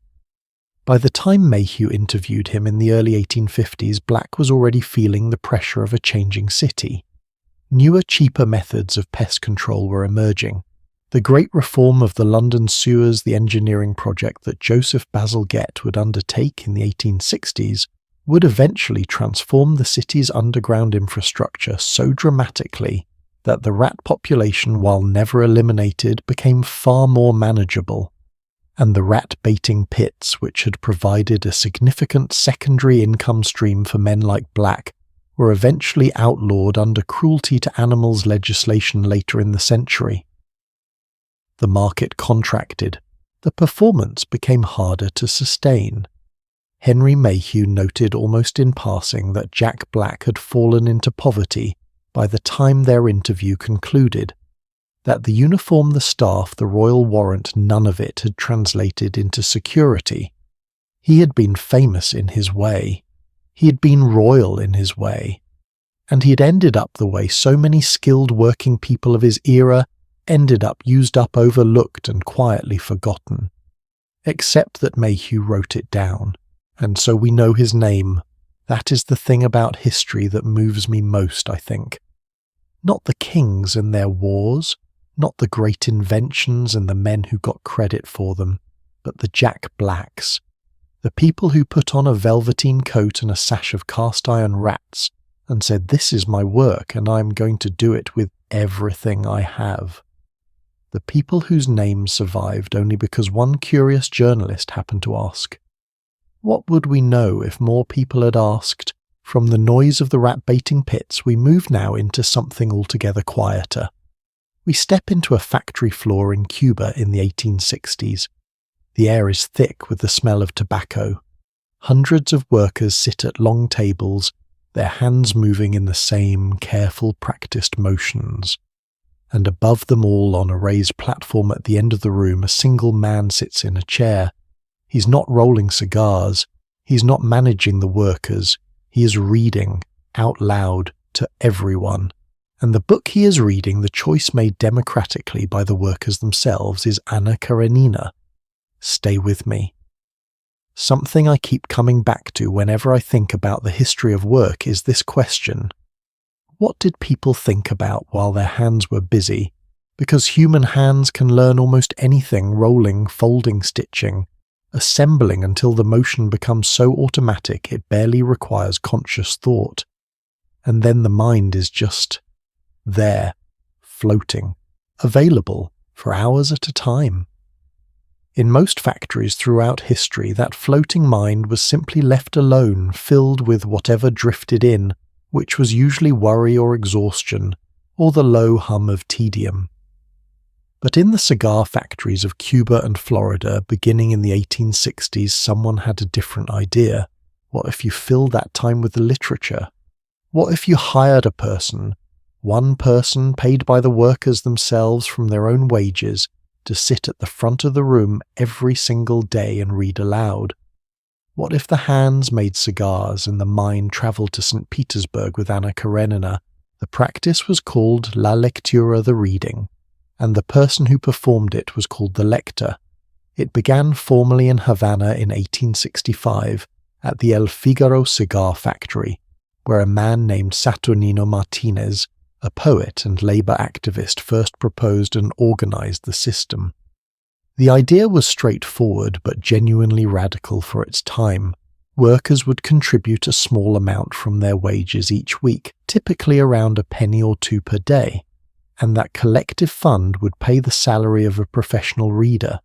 By the time Mayhew interviewed him in the early 1850s, Black was already feeling the pressure of a changing city. Newer, cheaper methods of pest control were emerging. The great reform of the London sewers, the engineering project that Joseph Basil Gett would undertake in the 1860s, would eventually transform the city's underground infrastructure so dramatically that the rat population, while never eliminated, became far more manageable. And the rat-baiting pits, which had provided a significant secondary income stream for men like Black, were eventually outlawed under cruelty to animals legislation later in the century. The market contracted. The performance became harder to sustain. Henry Mayhew noted almost in passing that Jack Black had fallen into poverty by the time their interview concluded, that the uniform, the staff, the royal warrant, none of it had translated into security. He had been famous in his way. He had been royal in his way. And he had ended up the way so many skilled working people of his era ended up used up, overlooked, and quietly forgotten. Except that Mayhew wrote it down, and so we know his name. That is the thing about history that moves me most, I think. Not the kings and their wars, not the great inventions and the men who got credit for them, but the Jack Blacks, the people who put on a velveteen coat and a sash of cast-iron rats and said, "This is my work and I am going to do it with everything I have." The people whose names survived only because one curious journalist happened to ask. What would we know if more people had asked? From the noise of the rat-baiting pits, we move now into something altogether quieter. We step into a factory floor in Cuba in the 1860s. The air is thick with the smell of tobacco. Hundreds of workers sit at long tables, their hands moving in the same careful, practiced motions. And above them all, on a raised platform at the end of the room, a single man sits in a chair. He's not rolling cigars. He's not managing the workers. He is reading, out loud, to everyone. And the book he is reading, the choice made democratically by the workers themselves, is Anna Karenina. Stay with me. Something I keep coming back to whenever I think about the history of work is this question. What did people think about while their hands were busy? Because human hands can learn almost anything, rolling, folding, stitching, assembling until the motion becomes so automatic it barely requires conscious thought. And then the mind is just there, floating, available for hours at a time. In most factories throughout history, that floating mind was simply left alone, filled with whatever drifted in, which was usually worry or exhaustion, or the low hum of tedium. But in the cigar factories of Cuba and Florida, beginning in the 1860s, someone had a different idea. What if you filled that time with the literature? What if you hired a person, one person paid by the workers themselves from their own wages, to sit at the front of the room every single day and read aloud? What if the hands made cigars and the mind travelled to St. Petersburg with Anna Karenina? The practice was called La Lectura, the reading, and the person who performed it was called the Lector. It began formally in Havana in 1865 at the El Figaro cigar factory, where a man named Saturnino Martinez, a poet and labour activist, first proposed and organised the system. The idea was straightforward but genuinely radical for its time. Workers would contribute a small amount from their wages each week, typically around a penny or two per day, and that collective fund would pay the salary of a professional reader.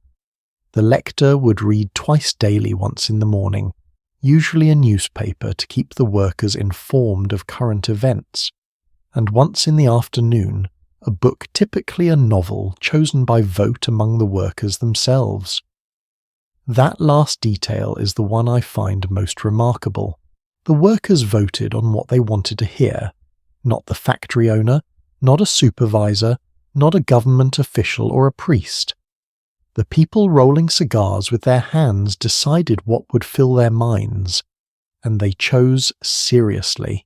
The Lector would read twice daily, once in the morning, usually a newspaper to keep the workers informed of current events, and once in the afternoon, a book, typically a novel, chosen by vote among the workers themselves. That last detail is the one I find most remarkable. The workers voted on what they wanted to hear, not the factory owner, not a supervisor, not a government official or a priest. The people rolling cigars with their hands decided what would fill their minds, and they chose seriously.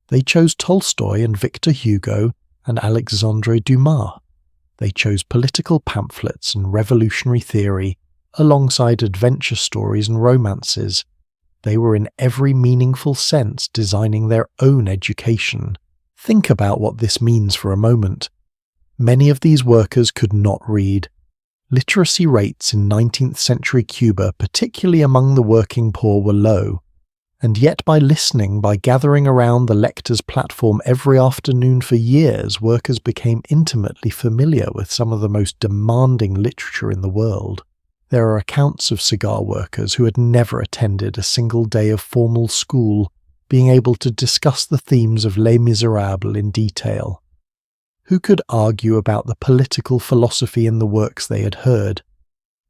They chose Tolstoy and Victor Hugo and Alexandre Dumas. They chose political pamphlets and revolutionary theory, alongside adventure stories and romances. They were in every meaningful sense designing their own education. Think about what this means for a moment. Many of these workers could not read. Literacy rates in 19th century Cuba, particularly among the working poor, were low. And yet by gathering around the Lector's platform every afternoon for years, workers became intimately familiar with some of the most demanding literature in the world. There are accounts of cigar workers who had never attended a single day of formal school being able to discuss the themes of Les Miserables in detail. Who could argue about the political philosophy in the works they had heard?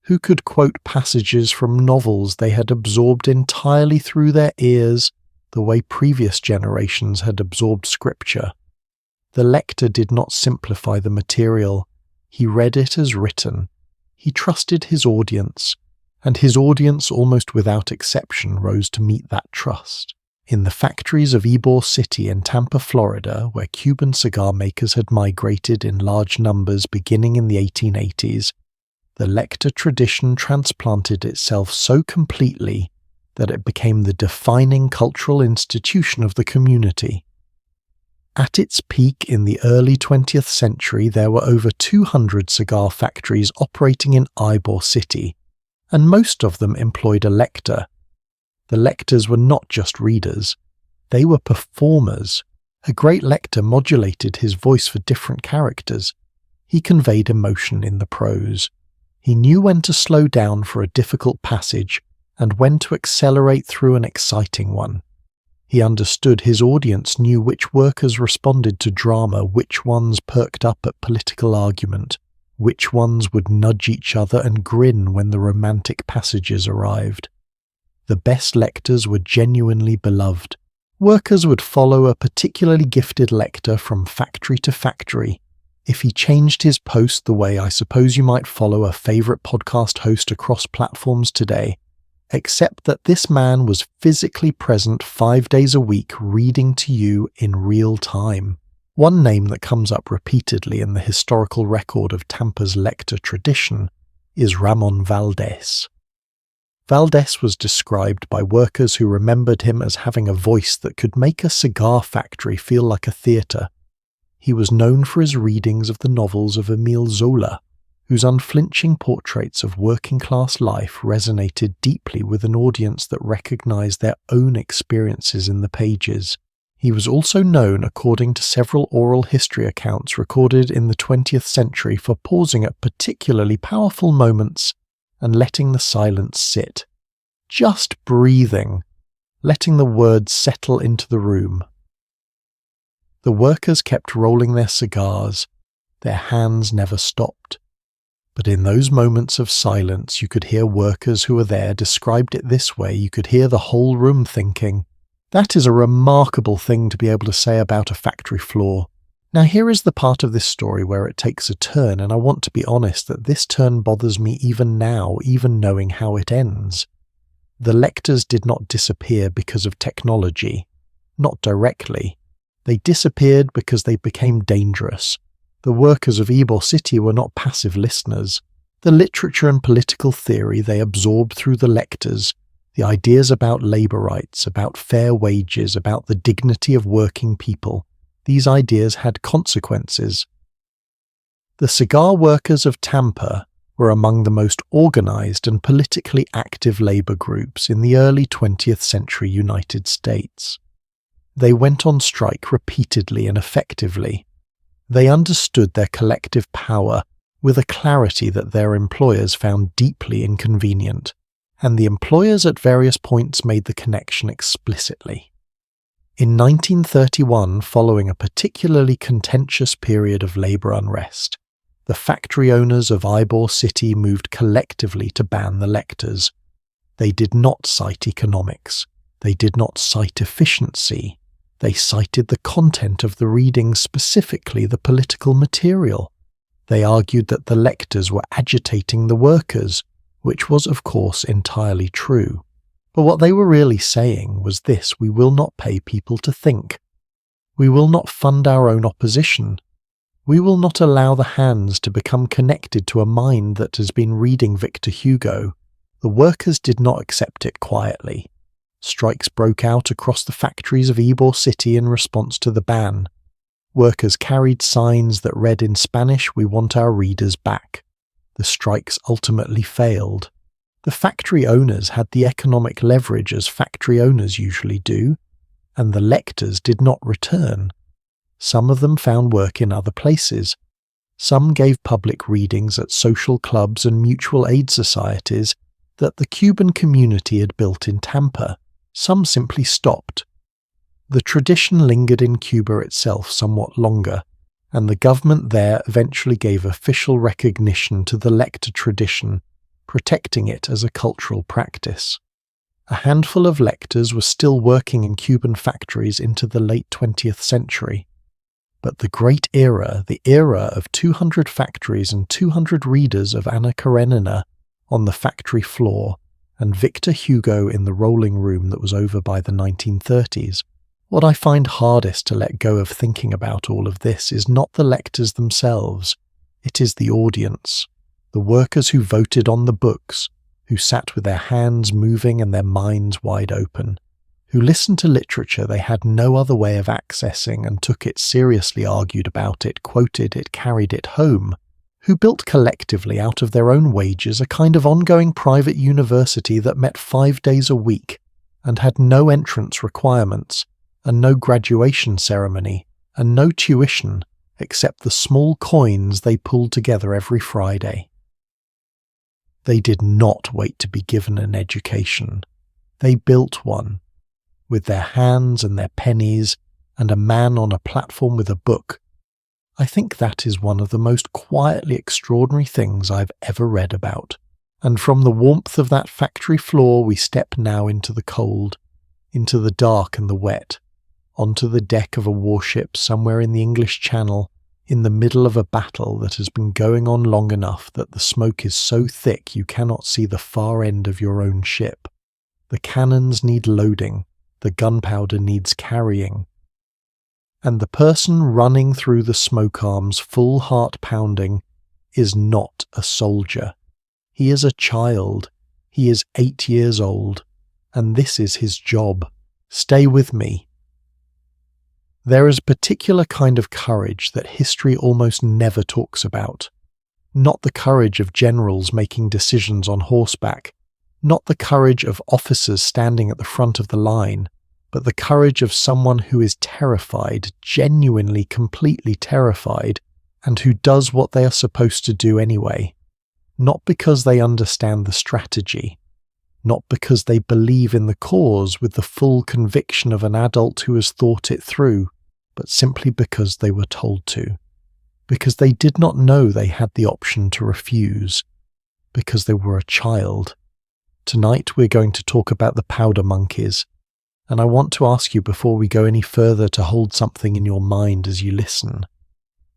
Who could quote passages from novels they had absorbed entirely through their ears, the way previous generations had absorbed scripture? The Lector did not simplify the material. He read it as written. He trusted his audience, and his audience almost without exception rose to meet that trust. In the factories of Ybor City in Tampa, Florida, where Cuban cigar makers had migrated in large numbers beginning in the 1880s, the Lector tradition transplanted itself so completely that it became the defining cultural institution of the community. At its peak in the early 20th century, there were over 200 cigar factories operating in Ybor City, and most of them employed a Lector. The Lectors were not just readers, they were performers. A great Lector modulated his voice for different characters. He conveyed emotion in the prose. He knew when to slow down for a difficult passage and when to accelerate through an exciting one. He understood his audience knew which workers responded to drama, which ones perked up at political argument, which ones would nudge each other and grin when the romantic passages arrived. The best Lectors were genuinely beloved. Workers would follow a particularly gifted Lector from factory to factory. If he changed his post the way I suppose you might follow a favourite podcast host across platforms today, except that this man was physically present 5 days a week reading to you in real time. One name that comes up repeatedly in the historical record of Tampa's Lector tradition is Ramon Valdez. Valdez was described by workers who remembered him as having a voice that could make a cigar factory feel like a theatre. He was known for his readings of the novels of Émile Zola, whose unflinching portraits of working-class life resonated deeply with an audience that recognized their own experiences in the pages. He was also known, according to several oral history accounts recorded in the 20th century, for pausing at particularly powerful moments and letting the silence sit. Just breathing, letting the words settle into the room. The workers kept rolling their cigars. Their hands never stopped. But in those moments of silence, you could hear workers who were there described it this way. You could hear the whole room thinking, "That is a remarkable thing to be able to say about a factory floor." Now here is the part of this story where it takes a turn, and I want to be honest that this turn bothers me even now, even knowing how it ends. The Lectors did not disappear because of technology. Not directly. They disappeared because they became dangerous. The workers of Ybor City were not passive listeners. The literature and political theory they absorbed through the Lectors, the ideas about labour rights, about fair wages, about the dignity of working people, these ideas had consequences. The cigar workers of Tampa were among the most organised and politically active labour groups in the early 20th century United States. They went on strike repeatedly and effectively. They understood their collective power with a clarity that their employers found deeply inconvenient, and the employers at various points made the connection explicitly. In 1931, following a particularly contentious period of labour unrest, the factory owners of Ybor City moved collectively to ban the Lectors. They did not cite economics. They did not cite efficiency. They cited the content of the readings, specifically the political material. They argued that the Lectors were agitating the workers, which was of course entirely true. But what they were really saying was this: we will not pay people to think. We will not fund our own opposition. We will not allow the hands to become connected to a mind that has been reading Victor Hugo. The workers did not accept it quietly. Strikes broke out across the factories of Ybor City in response to the ban. Workers carried signs that read in Spanish, "We want our readers back." The strikes ultimately failed. The factory owners had the economic leverage as factory owners usually do, and the Lectors did not return. Some of them found work in other places. Some gave public readings at social clubs and mutual aid societies that the Cuban community had built in Tampa. Some simply stopped. The tradition lingered in Cuba itself somewhat longer, and the government there eventually gave official recognition to the Lector tradition, protecting it as a cultural practice. A handful of Lectors were still working in Cuban factories into the late 20th century. But the great era, the era of 200 factories and 200 readers of Anna Karenina on the factory floor, and Victor Hugo in the rolling room that was over by the 1930s, what I find hardest to let go of thinking about all of this is not the Lectors themselves, it is the audience, the workers who voted on the books, who sat with their hands moving and their minds wide open, who listened to literature they had no other way of accessing and took it seriously, argued about it, quoted it, carried it home, who built collectively out of their own wages a kind of ongoing private university that met 5 days a week and had no entrance requirements and no graduation ceremony and no tuition except the small coins they pulled together every Friday. They did not wait to be given an education. They built one, with their hands and their pennies and a man on a platform with a book. I think that is one of the most quietly extraordinary things I've ever read about. And from the warmth of that factory floor we step now into the cold, into the dark and the wet, onto the deck of a warship somewhere in the English Channel, in the middle of a battle that has been going on long enough that the smoke is so thick you cannot see the far end of your own ship. The cannons need loading, the gunpowder needs carrying. And the person running through the smoke arms, full heart pounding, is not a soldier. He is a child. He is 8 years old. And this is his job. Stay with me. There is a particular kind of courage that history almost never talks about. Not the courage of generals making decisions on horseback, not the courage of officers standing at the front of the line, but the courage of someone who is terrified, genuinely, completely terrified, and who does what they are supposed to do anyway. Not because they understand the strategy, not because they believe in the cause with the full conviction of an adult who has thought it through, but simply because they were told to, because they did not know they had the option to refuse, because they were a child. Tonight we're going to talk about the powder monkeys, and I want to ask you before we go any further to hold something in your mind as you listen.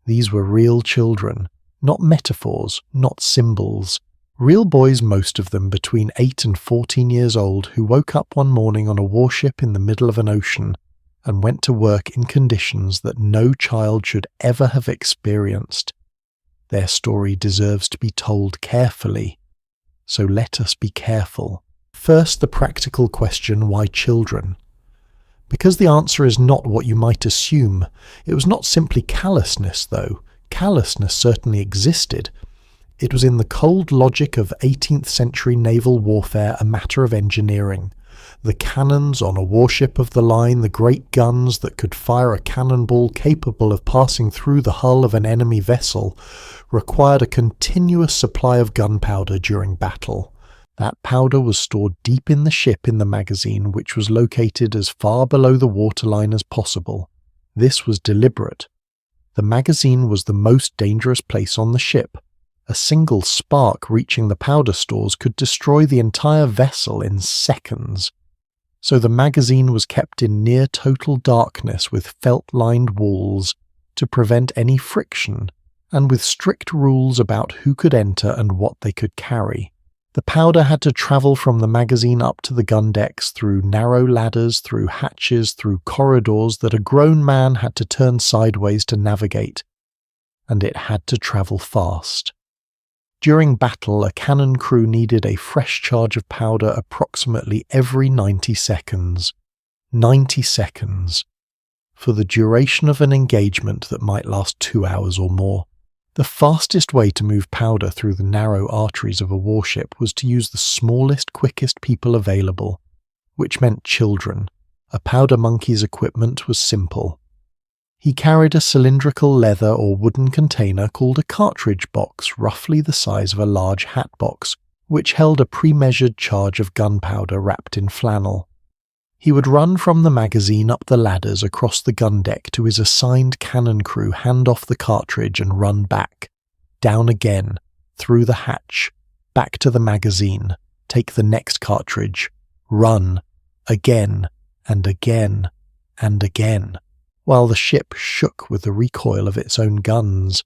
These were real children, not metaphors, not symbols. Real boys, most of them between 8 and 14 years old, who woke up one morning on a warship in the middle of an ocean and went to work in conditions that no child should ever have experienced. Their story deserves to be told carefully, so let us be careful. First, the practical question, why children? Because the answer is not what you might assume. It was not simply callousness, though. Callousness certainly existed. It was in the cold logic of 18th century naval warfare a matter of engineering. The cannons on a warship of the line, the great guns that could fire a cannonball capable of passing through the hull of an enemy vessel, required a continuous supply of gunpowder during battle. That powder was stored deep in the ship in the magazine, which was located as far below the waterline as possible. This was deliberate. The magazine was the most dangerous place on the ship. A single spark reaching the powder stores could destroy the entire vessel in seconds. So the magazine was kept in near total darkness with felt-lined walls to prevent any friction, and with strict rules about who could enter and what they could carry. The powder had to travel from the magazine up to the gun decks through narrow ladders, through hatches, through corridors that a grown man had to turn sideways to navigate. And it had to travel fast. During battle, a cannon crew needed a fresh charge of powder approximately every 90 seconds. 90 seconds. For the duration of an engagement that might last 2 hours or more. The fastest way to move powder through the narrow arteries of a warship was to use the smallest, quickest people available, which meant children. A powder monkey's equipment was simple. He carried a cylindrical leather or wooden container called a cartridge box, roughly the size of a large hat box, which held a pre-measured charge of gunpowder wrapped in flannel. He would run from the magazine up the ladders across the gun deck to his assigned cannon crew, hand off the cartridge and run back, down again, through the hatch, back to the magazine, take the next cartridge, run, again, and again, and again, while the ship shook with the recoil of its own guns,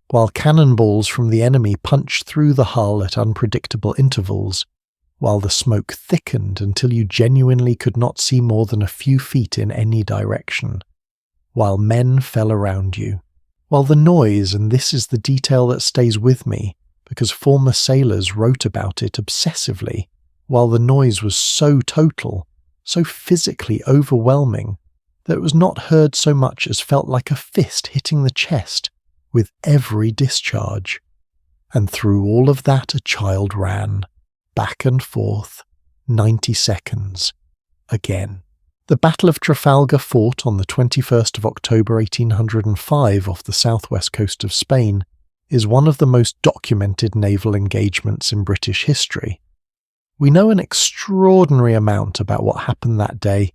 while cannonballs from the enemy punched through the hull at unpredictable intervals, while the smoke thickened until you genuinely could not see more than a few feet in any direction, while men fell around you, while the noise, and this is the detail that stays with me, because former sailors wrote about it obsessively, while the noise was so total, so physically overwhelming, that it was not heard so much as felt like a fist hitting the chest with every discharge. And through all of that a child ran, back and forth, 90 seconds, again. The Battle of Trafalgar, fought on the 21st of October 1805 off the southwest coast of Spain, is one of the most documented naval engagements in British history. We know an extraordinary amount about what happened that day,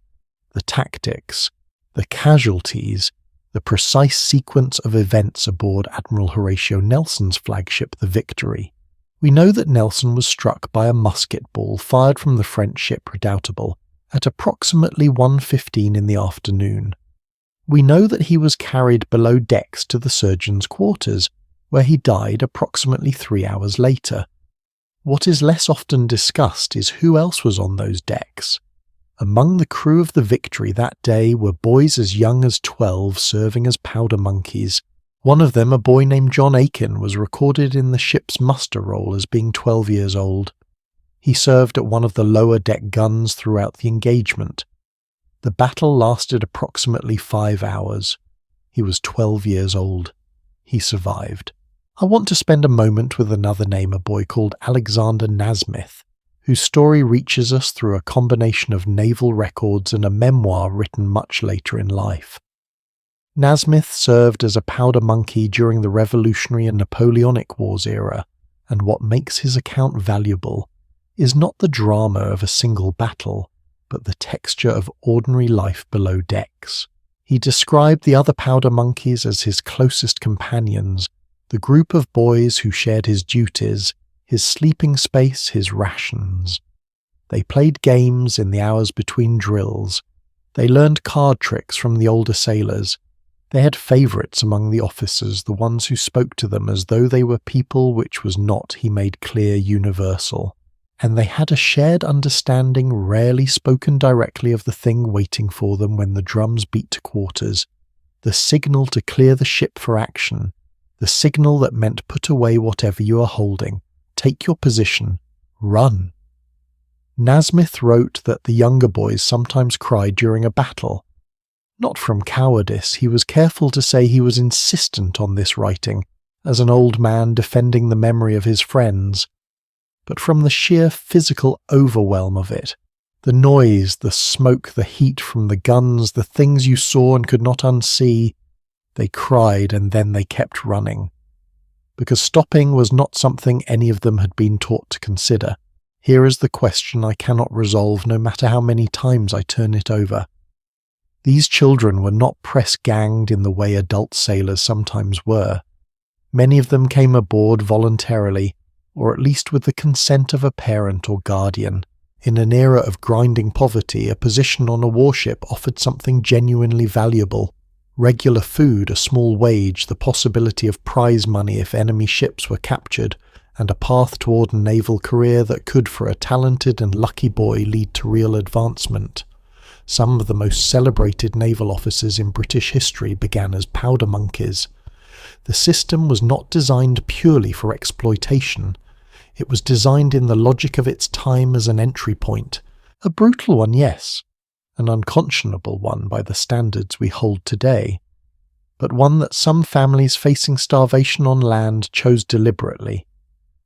the tactics, the casualties, the precise sequence of events aboard Admiral Horatio Nelson's flagship, the Victory. We know that Nelson was struck by a musket ball fired from the French ship Redoutable at approximately 1:15 in the afternoon. We know that he was carried below decks to the surgeon's quarters, where he died approximately 3 hours later. What is less often discussed is who else was on those decks. Among the crew of the Victory that day were boys as young as 12 serving as powder monkeys. One of them, a boy named John Aiken, was recorded in the ship's muster roll as being 12 years old. He served at one of the lower deck guns throughout the engagement. The battle lasted approximately 5 hours. He was 12 years old. He survived. I want to spend a moment with another name, a boy called Alexander Nasmyth, whose story reaches us through a combination of naval records and a memoir written much later in life. Nasmyth served as a powder monkey during the Revolutionary and Napoleonic Wars era, and what makes his account valuable is not the drama of a single battle, but the texture of ordinary life below decks. He described the other powder monkeys as his closest companions, the group of boys who shared his duties, his sleeping space, his rations. They played games in the hours between drills. They learned card tricks from the older sailors. They had favourites among the officers, the ones who spoke to them as though they were people, which was not, he made clear, universal. And they had a shared understanding, rarely spoken directly, of the thing waiting for them when the drums beat to quarters, the signal to clear the ship for action, the signal that meant put away whatever you are holding, take your position, run. Nasmyth wrote that the younger boys sometimes cried during a battle. Not from cowardice, he was careful to say he was insistent on this writing, as an old man defending the memory of his friends, but from the sheer physical overwhelm of it. The noise, the smoke, the heat from the guns, the things you saw and could not unsee. They cried and then they kept running. Because stopping was not something any of them had been taught to consider. Here is the question I cannot resolve no matter how many times I turn it over. These children were not press-ganged in the way adult sailors sometimes were. Many of them came aboard voluntarily, or at least with the consent of a parent or guardian. In an era of grinding poverty, a position on a warship offered something genuinely valuable. Regular food, a small wage, the possibility of prize money if enemy ships were captured, and a path toward a naval career that could, for a talented and lucky boy, lead to real advancement. Some of the most celebrated naval officers in British history began as powder monkeys. The system was not designed purely for exploitation. It was designed in the logic of its time as an entry point. A brutal one, yes. An unconscionable one by the standards we hold today. But one that some families facing starvation on land chose deliberately.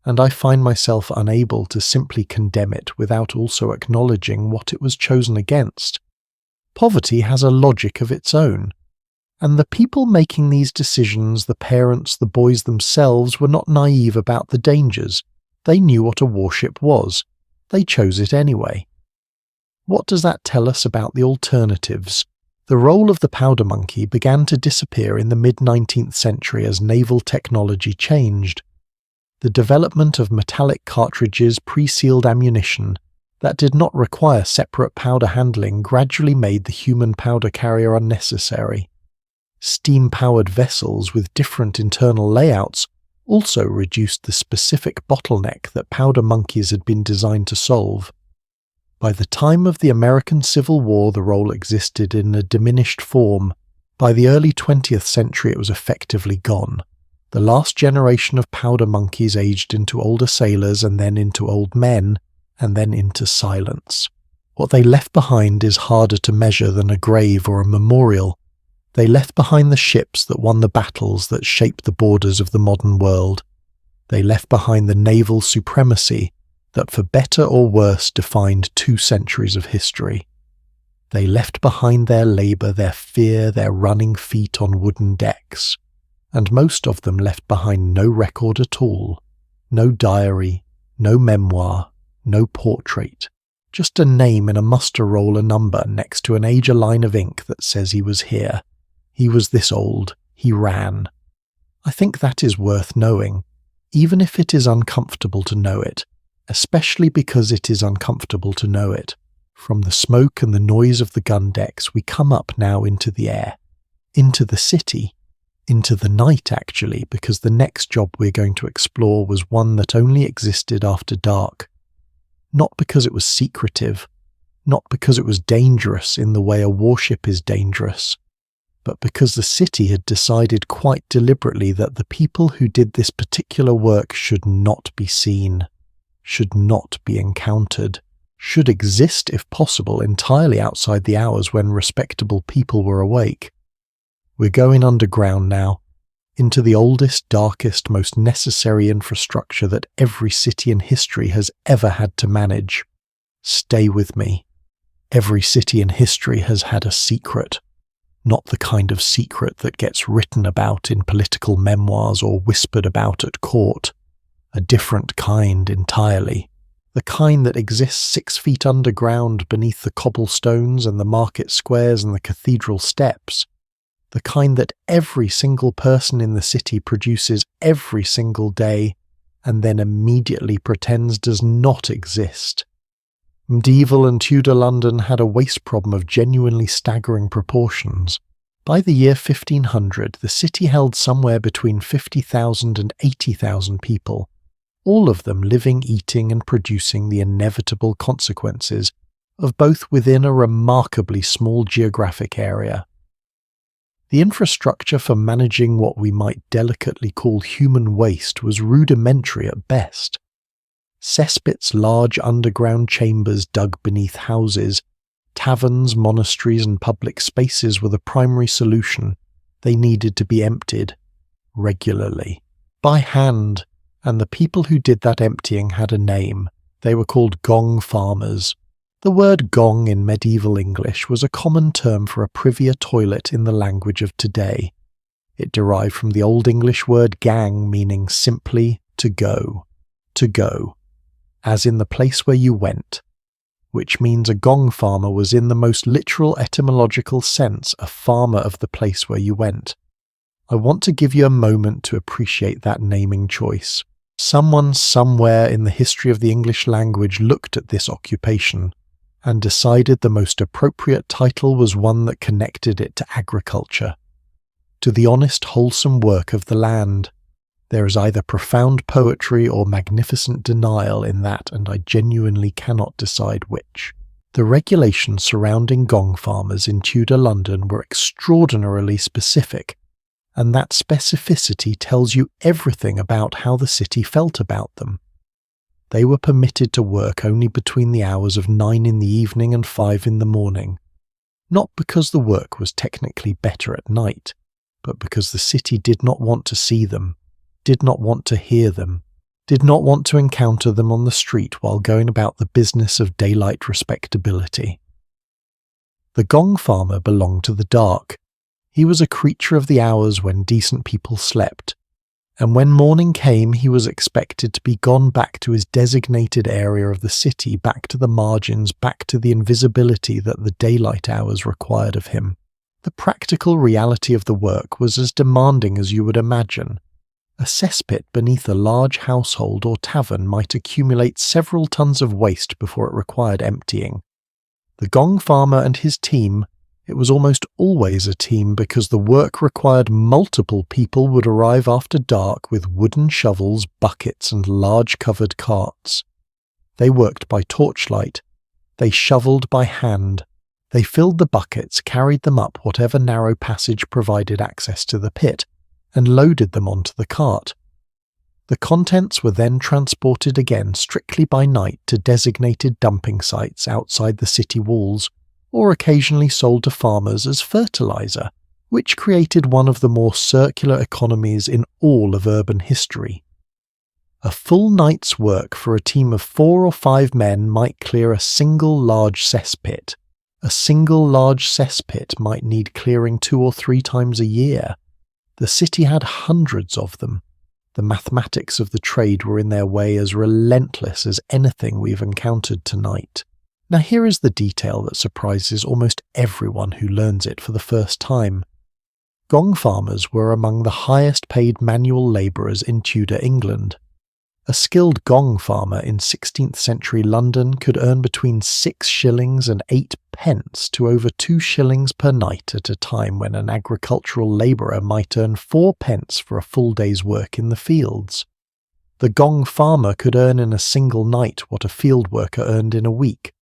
And I find myself unable to simply condemn it without also acknowledging what it was chosen against. Poverty has a logic of its own. And the people making these decisions, the parents, the boys themselves, were not naive about the dangers. They knew what a warship was. They chose it anyway. What does that tell us about the alternatives? The role of the powder monkey began to disappear in the mid-19th century as naval technology changed. The development of metallic cartridges, pre-sealed ammunition, that did not require separate powder handling gradually made the human powder carrier unnecessary. Steam-powered vessels with different internal layouts also reduced the specific bottleneck that powder monkeys had been designed to solve. By the time of the American Civil War, the role existed in a diminished form. By the early 20th century, it was effectively gone. The last generation of powder monkeys aged into older sailors and then into old men, and then into silence. What they left behind is harder to measure than a grave or a memorial. They left behind the ships that won the battles that shaped the borders of the modern world. They left behind the naval supremacy that for better or worse defined 2 centuries of history. They left behind their labour, their fear, their running feet on wooden decks. And most of them left behind no record at all. No diary, no memoir, no portrait. Just a name in a muster roll, a number next to an age, a line of ink that says he was here. He was this old. He ran. I think that is worth knowing, even if it is uncomfortable to know it, especially because it is uncomfortable to know it. From the smoke and the noise of the gun decks, we come up now into the air, into the city, into the night actually, because the next job we're going to explore was one that only existed after dark. Not because it was secretive, not because it was dangerous in the way a warship is dangerous, but because the city had decided quite deliberately that the people who did this particular work should not be seen, should not be encountered, should exist if possible entirely outside the hours when respectable people were awake. We're going underground now, into the oldest, darkest, most necessary infrastructure that every city in history has ever had to manage. Stay with me. Every city in history has had a secret. Not the kind of secret that gets written about in political memoirs or whispered about at court. A different kind entirely. The kind that exists 6 feet underground beneath the cobblestones and the market squares and the cathedral steps. The kind that every single person in the city produces every single day and then immediately pretends does not exist. Medieval and Tudor London had a waste problem of genuinely staggering proportions. By the year 1500, the city held somewhere between 50,000 and 80,000 people, all of them living, eating and producing the inevitable consequences of both within a remarkably small geographic area. The infrastructure for managing what we might delicately call human waste was rudimentary at best. Cesspits, large underground chambers dug beneath houses, taverns, monasteries and public spaces were the primary solution. They needed to be emptied regularly. by hand, and the people who did that emptying had a name. They were called Gong farmers. The word gong in medieval English was a common term for a privy toilet in the language of today. It derived from the Old English word gang, meaning simply to go, as in the place where you went, which means a gong farmer was in the most literal etymological sense a farmer of the place where you went. I want to give you a moment to appreciate that naming choice. Someone somewhere in the history of the English language looked at this occupation and decided the most appropriate title was one that connected it to agriculture, to the honest, wholesome work of the land. There is either profound poetry or magnificent denial in that, and I genuinely cannot decide which. The regulations surrounding gong farmers in Tudor London were extraordinarily specific, and that specificity tells you everything about how the city felt about them. They were permitted to work only between the hours of 9 in the evening and 5 in the morning, not because the work was technically better at night, but because the city did not want to see them, did not want to hear them, did not want to encounter them on the street while going about the business of daylight respectability. The gong farmer belonged to the dark. He was a creature of the hours when decent people slept, and when morning came he was expected to be gone back to his designated area of the city, back to the margins, back to the invisibility that the daylight hours required of him. The practical reality of the work was as demanding as you would imagine. A cesspit beneath a large household or tavern might accumulate several tons of waste before it required emptying. The gong farmer and his team, it was almost always a team because the work required multiple people, would arrive after dark with wooden shovels, buckets and large covered carts. They worked by torchlight. They shovelled by hand. They filled the buckets, carried them up whatever narrow passage provided access to the pit, and loaded them onto the cart. The contents were then transported again strictly by night to designated dumping sites outside the city walls, or occasionally sold to farmers as fertilizer, which created one of the more circular economies in all of urban history. A full night's work for a team of 4 or 5 men might clear a single large cesspit. A single large cesspit might need clearing 2 or 3 times a year. The city had hundreds of them. The mathematics of the trade were in their way as relentless as anything we've encountered tonight. Now here is the detail that surprises almost everyone who learns it for the first time. Gong farmers were among the highest paid manual labourers in Tudor England. A skilled gong farmer in 16th century London could earn between 6 shillings and 8 pence to over 2 shillings per night at a time when an agricultural labourer might earn 4 pence for a full day's work in the fields. The gong farmer could earn in a single night what a field worker earned in a week,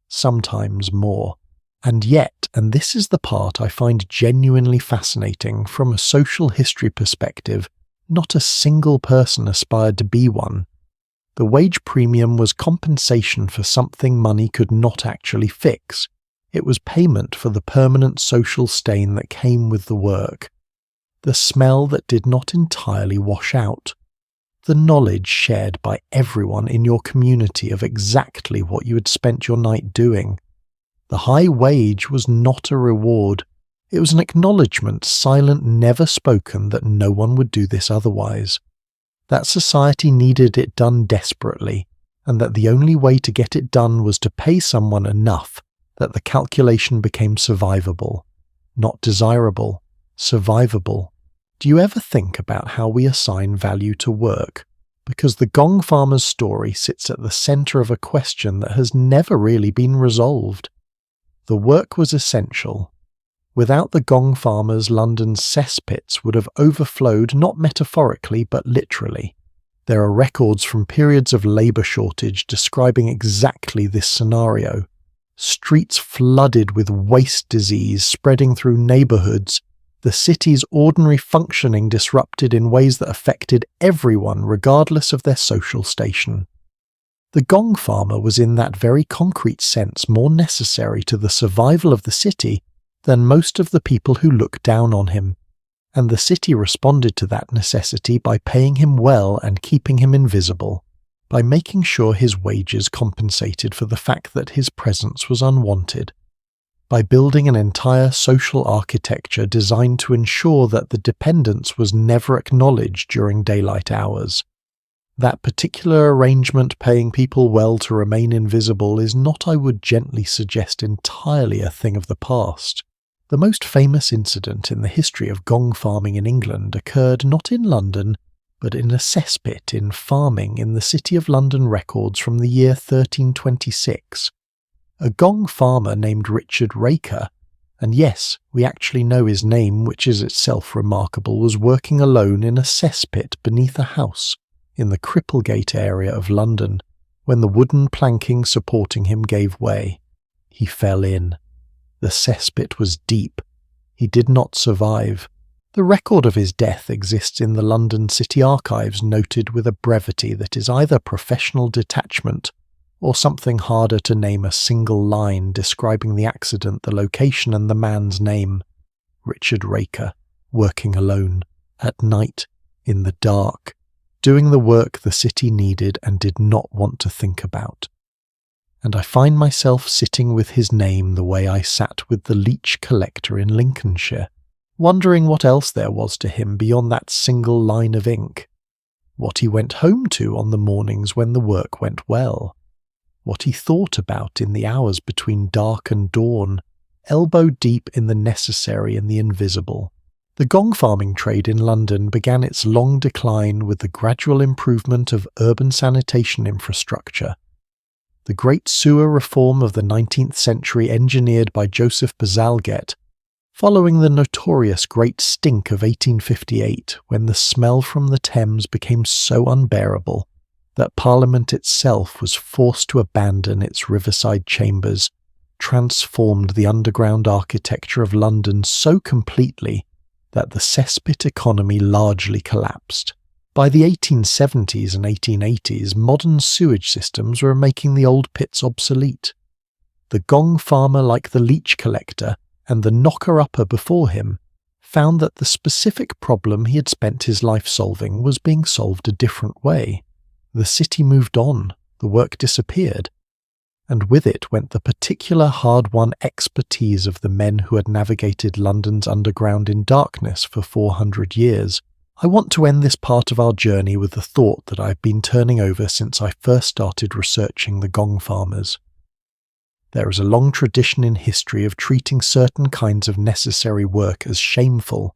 sometimes more. And yet, and this is the part I find genuinely fascinating from a social history perspective, not a single person aspired to be one. The wage premium was compensation for something money could not actually fix. It was payment for the permanent social stain that came with the work, the smell that did not entirely wash out, the knowledge shared by everyone in your community of exactly what you had spent your night doing. The high wage was not a reward. It was an acknowledgement, silent, never spoken, that no one would do this otherwise, that society needed it done desperately, and that the only way to get it done was to pay someone enough that the calculation became survivable. Not desirable, survivable. Do you ever think about how we assign value to work? Because the gong farmer's story sits at the centre of a question that has never really been resolved. The work was essential. Without the gong farmers, London's cesspits would have overflowed, not metaphorically but literally. There are records from periods of labour shortage describing exactly this scenario. Streets flooded with waste disease spreading through neighbourhoods, the city's ordinary functioning disrupted in ways that affected everyone regardless of their social station. The gong farmer was in that very concrete sense more necessary to the survival of the city than most of the people who looked down on him, and the city responded to that necessity by paying him well and keeping him invisible, by making sure his wages compensated for the fact that his presence was unwanted, by building an entire social architecture designed to ensure that the dependence was never acknowledged during daylight hours. That particular arrangement paying people well to remain invisible is not, I would gently suggest, entirely a thing of the past. The most famous incident in the history of gong farming in England occurred not in London, but in a cesspit in farming in the City of London records from the year 1326. A gong farmer named Richard Raker, and yes, we actually know his name, which is itself remarkable, was working alone in a cesspit beneath a house in the Cripplegate area of London when the wooden planking supporting him gave way. He fell in. The cesspit was deep. He did not survive. The record of his death exists in the London City Archives, noted with a brevity that is either professional detachment or something harder to name a single line describing the accident, the location and the man's name. Richard Raker, working alone, at night, in the dark, doing the work the city needed and did not want to think about. And I find myself sitting with his name the way I sat with the Leech collector in Lincolnshire, wondering what else there was to him beyond that single line of ink, what he went home to on the mornings when the work went well, what he thought about in the hours between dark and dawn, elbow deep in the necessary and the invisible. The gong farming trade in London began its long decline with the gradual improvement of urban sanitation infrastructure. The great sewer reform of the 19th century engineered by Joseph Bazalgette, following the notorious Great Stink of 1858 when the smell from the Thames became so unbearable that Parliament itself was forced to abandon its riverside chambers, transformed the underground architecture of London so completely that the cesspit economy largely collapsed. By the 1870s and 1880s, modern sewage systems were making the old pits obsolete. The gong farmer like the Leech collector and the knocker-upper before him found that the specific problem he had spent his life solving was being solved a different way. The city moved on, the work disappeared, and with it went the particular hard-won expertise of the men who had navigated London's underground in darkness for 400 years. I want to end this part of our journey with the thought that I've been turning over since I first started researching the gong farmers. There is a long tradition in history of treating certain kinds of necessary work as shameful,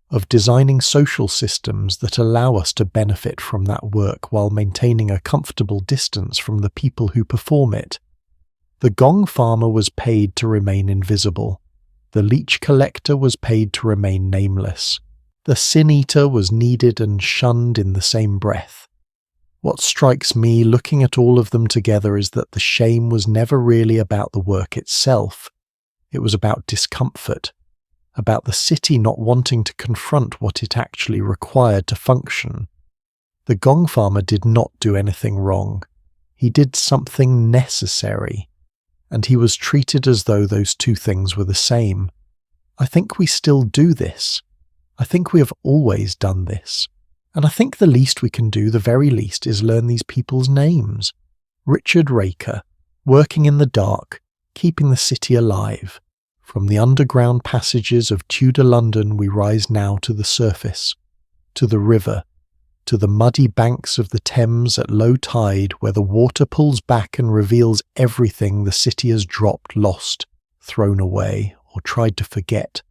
of designing social systems that allow us to benefit from that work while maintaining a comfortable distance from the people who perform it. The gong farmer was paid to remain invisible. The leech collector was paid to remain nameless. The sin-eater was needed and shunned in the same breath. What strikes me looking at all of them together is that the shame was never really about the work itself. It was about discomfort, about the city not wanting to confront what it actually required to function. The gong farmer did not do anything wrong. He did something necessary, and he was treated as though those two things were the same. I think we still do this. I think we have always done this. And I think the least we can do, the very least, is learn these people's names. Richard Raker, working in the dark, keeping the city alive. From the underground passages of Tudor London we rise now to the surface, to the river, to the muddy banks of the Thames at low tide where the water pulls back and reveals everything the city has dropped, lost, thrown away, or tried to forget.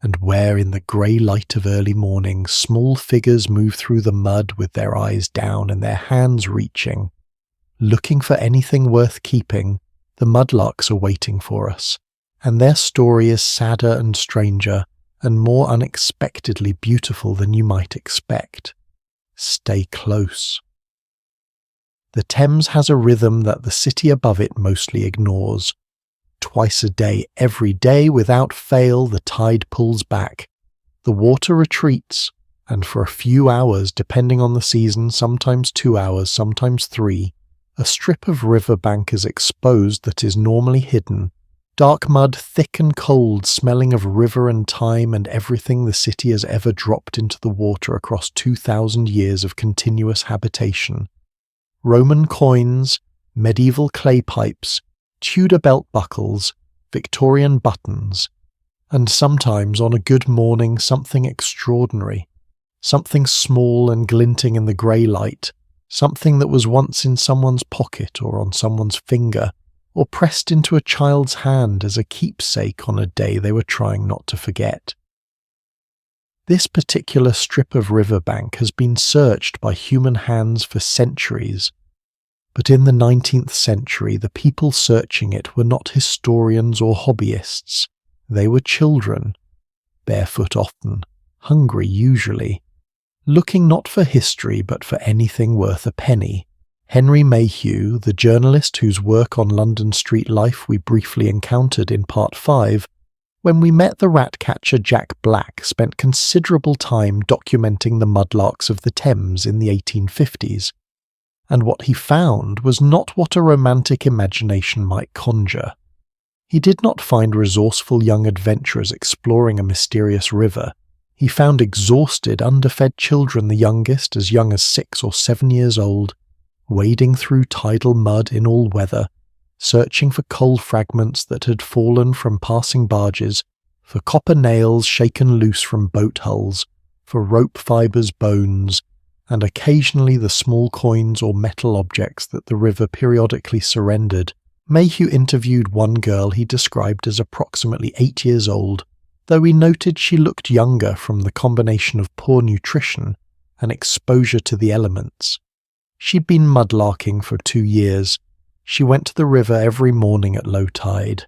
And where in the grey light of early morning small figures move through the mud with their eyes down and their hands reaching, looking for anything worth keeping, the mudlarks are waiting for us, and their story is sadder and stranger and more unexpectedly beautiful than you might expect. Stay close. The Thames has a rhythm that the city above it mostly ignores. Twice a day, every day, without fail, the tide pulls back. The water retreats, and for a few hours, depending on the season, sometimes 2 hours, sometimes 3, a strip of riverbank is exposed that is normally hidden, Dark mud, thick and cold, smelling of river and time and everything the city has ever dropped into the water across 2,000 years of continuous habitation. Roman coins, medieval clay pipes, Tudor belt buckles, Victorian buttons, and sometimes on a good morning something extraordinary, something small and glinting in the grey light, something that was once in someone's pocket or on someone's finger, or pressed into a child's hand as a keepsake on a day they were trying not to forget. This particular strip of riverbank has been searched by human hands for centuries, but in the 19th century the people searching it were not historians or hobbyists. They were children, barefoot often, hungry usually, looking not for history but for anything worth a penny. Henry Mayhew, the journalist whose work on London street life we briefly encountered in Part 5, when we met the rat-catcher Jack Black, spent considerable time documenting the mudlarks of the Thames in the 1850s, and what he found was not what a romantic imagination might conjure. He did not find resourceful young adventurers exploring a mysterious river. He found exhausted, underfed children, the youngest as young as 6 or 7 years old, wading through tidal mud in all weather, searching for coal fragments that had fallen from passing barges, for copper nails shaken loose from boat hulls, for rope fibres, bones, and occasionally the small coins or metal objects that the river periodically surrendered. Mayhew interviewed one girl he described as approximately 8 years old, though he noted she looked younger from the combination of poor nutrition and exposure to the elements. She'd been mudlarking for 2 years. She went to the river every morning at low tide.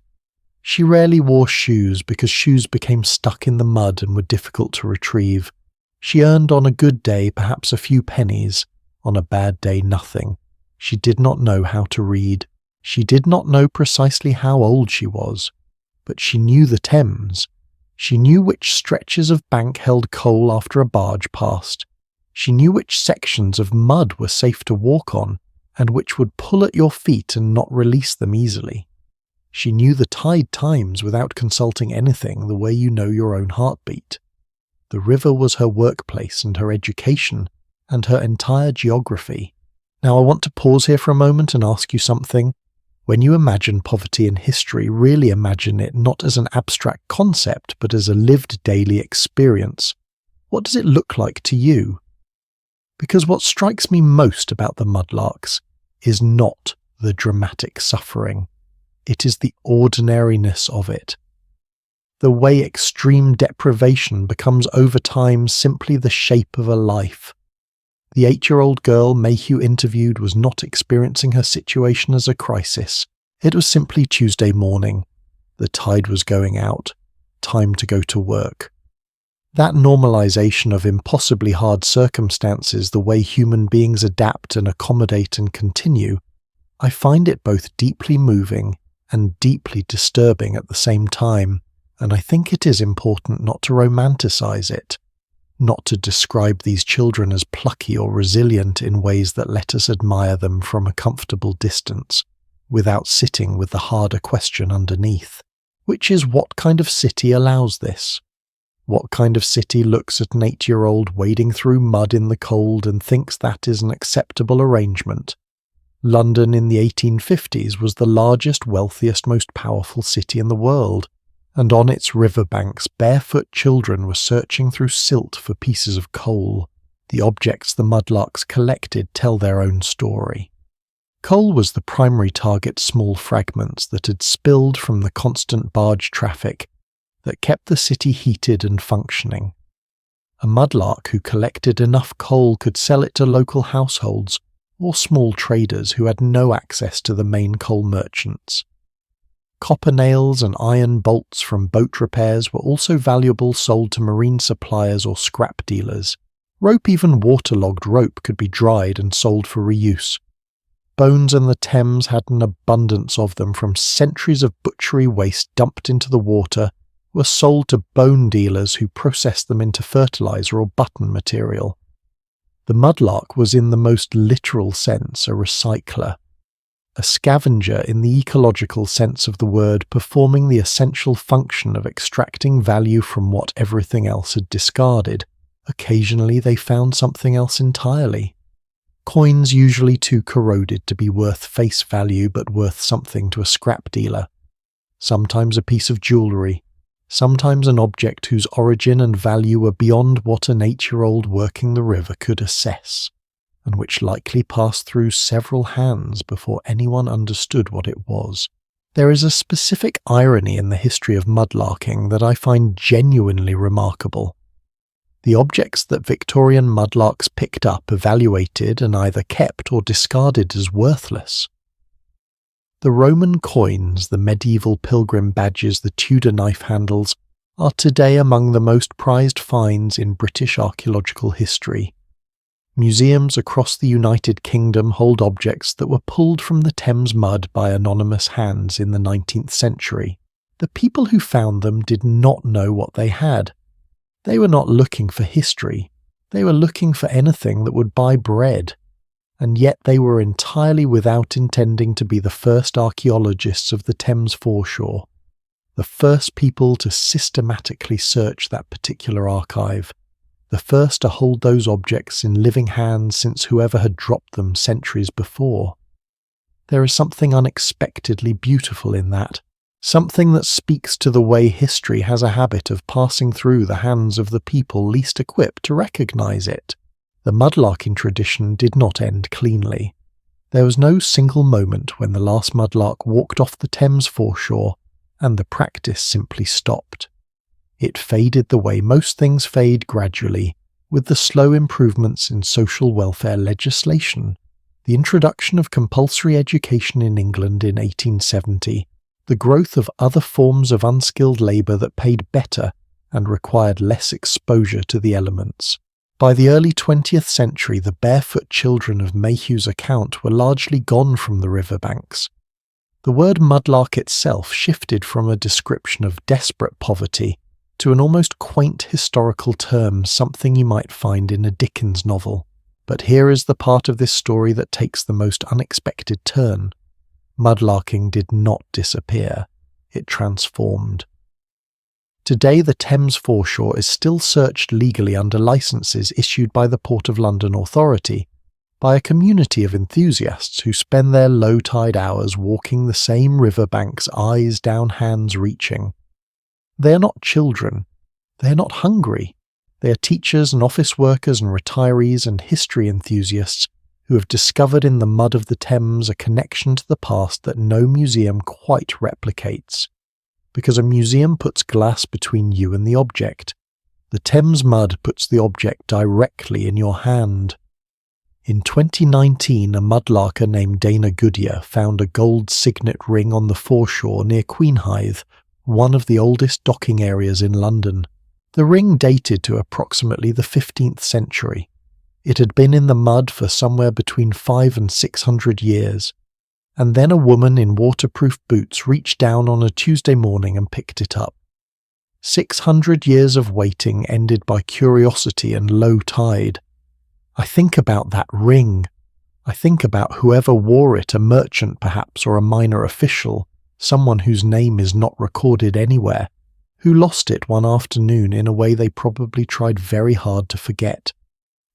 She rarely wore shoes because shoes became stuck in the mud and were difficult to retrieve. She earned on a good day perhaps a few pennies, on a bad day nothing. She did not know how to read. She did not know precisely how old she was, but she knew the Thames. She knew which stretches of bank held coal after a barge passed. She knew which sections of mud were safe to walk on, and which would pull at your feet and not release them easily. She knew the tide times without consulting anything the way you know your own heartbeat. The river was her workplace and her education, and her entire geography. Now I want to pause here for a moment and ask you something. When you imagine poverty in history, really imagine it not as an abstract concept, but as a lived daily experience. What does it look like to you? Because what strikes me most about the mudlarks is not the dramatic suffering. It is the ordinariness of it. The way extreme deprivation becomes over time simply the shape of a life. The 8-year-old girl Mayhew interviewed was not experiencing her situation as a crisis. It was simply Tuesday morning. The tide was going out. Time to go to work. That normalization of impossibly hard circumstances, the way human beings adapt and accommodate and continue, I find it both deeply moving and deeply disturbing at the same time, and I think it is important not to romanticize it, not to describe these children as plucky or resilient in ways that let us admire them from a comfortable distance, without sitting with the harder question underneath, which is what kind of city allows this? What kind of city looks at an 8-year-old wading through mud in the cold and thinks that is an acceptable arrangement? London in the 1850s was the largest, wealthiest, most powerful city in the world, and on its riverbanks barefoot children were searching through silt for pieces of coal. The objects the mudlarks collected tell their own story. Coal was the primary target, small fragments that had spilled from the constant barge traffic that kept the city heated and functioning. A mudlark who collected enough coal could sell it to local households or small traders who had no access to the main coal merchants. Copper nails and iron bolts from boat repairs were also valuable, sold to marine suppliers or scrap dealers. Rope, even waterlogged rope, could be dried and sold for reuse. Bones in the Thames had an abundance of them from centuries of butchery waste dumped into the water, were sold to bone dealers who processed them into fertilizer or button material. The mudlark was in the most literal sense a recycler. a scavenger in the ecological sense of the word, performing the essential function of extracting value from what everything else had discarded. Occasionally they found something else entirely. Coins usually too corroded to be worth face value, but worth something to a scrap dealer. Sometimes a piece of jewellery, sometimes an object whose origin and value were beyond what an 8-year-old working the river could assess, and which likely passed through several hands before anyone understood what it was. There is a specific irony in the history of mudlarking that I find genuinely remarkable. The objects that Victorian mudlarks picked up, evaluated, and either kept or discarded as worthless. The Roman coins, the medieval pilgrim badges, the Tudor knife handles, are today among the most prized finds in British archaeological history. Museums across the United Kingdom hold objects that were pulled from the Thames mud by anonymous hands in the 19th century. The people who found them did not know what they had. They were not looking for history. They were looking for anything that would buy bread. And yet they were entirely without intending to be the first archaeologists of the Thames foreshore, the first people to systematically search that particular archive, the first to hold those objects in living hands since whoever had dropped them centuries before. There is something unexpectedly beautiful in that, something that speaks to the way history has a habit of passing through the hands of the people least equipped to recognize it. The mudlarking tradition did not end cleanly. There was no single moment when the last mudlark walked off the Thames foreshore and the practice simply stopped. It faded the way most things fade gradually, with the slow improvements in social welfare legislation, the introduction of compulsory education in England in 1870, the growth of other forms of unskilled labour that paid better and required less exposure to the elements. By the early 20th century, the barefoot children of Mayhew's account were largely gone from the riverbanks. The word mudlark itself shifted from a description of desperate poverty to an almost quaint historical term, something you might find in a Dickens novel. But here is the part of this story that takes the most unexpected turn. Mudlarking did not disappear. It transformed. Today the Thames foreshore is still searched legally under licences issued by the Port of London Authority, by a community of enthusiasts who spend their low tide hours walking the same riverbanks, eyes down, hands reaching. They are not children. They are not hungry. They are teachers and office workers and retirees and history enthusiasts who have discovered in the mud of the Thames a connection to the past that no museum quite replicates. Because a museum puts glass between you and the object. The Thames mud puts the object directly in your hand. In 2019, a mudlarker named Dana Goodyear found a gold signet ring on the foreshore near Queenhithe, one of the oldest docking areas in London. The ring dated to approximately the 15th century. It had been in the mud for somewhere between 500 and 600 years. And then a woman in waterproof boots reached down on a Tuesday morning and picked it up. 600 years of waiting ended by curiosity and low tide. I think about that ring. I think about whoever wore it, a merchant perhaps, or a minor official, someone whose name is not recorded anywhere, who lost it one afternoon in a way they probably tried very hard to forget,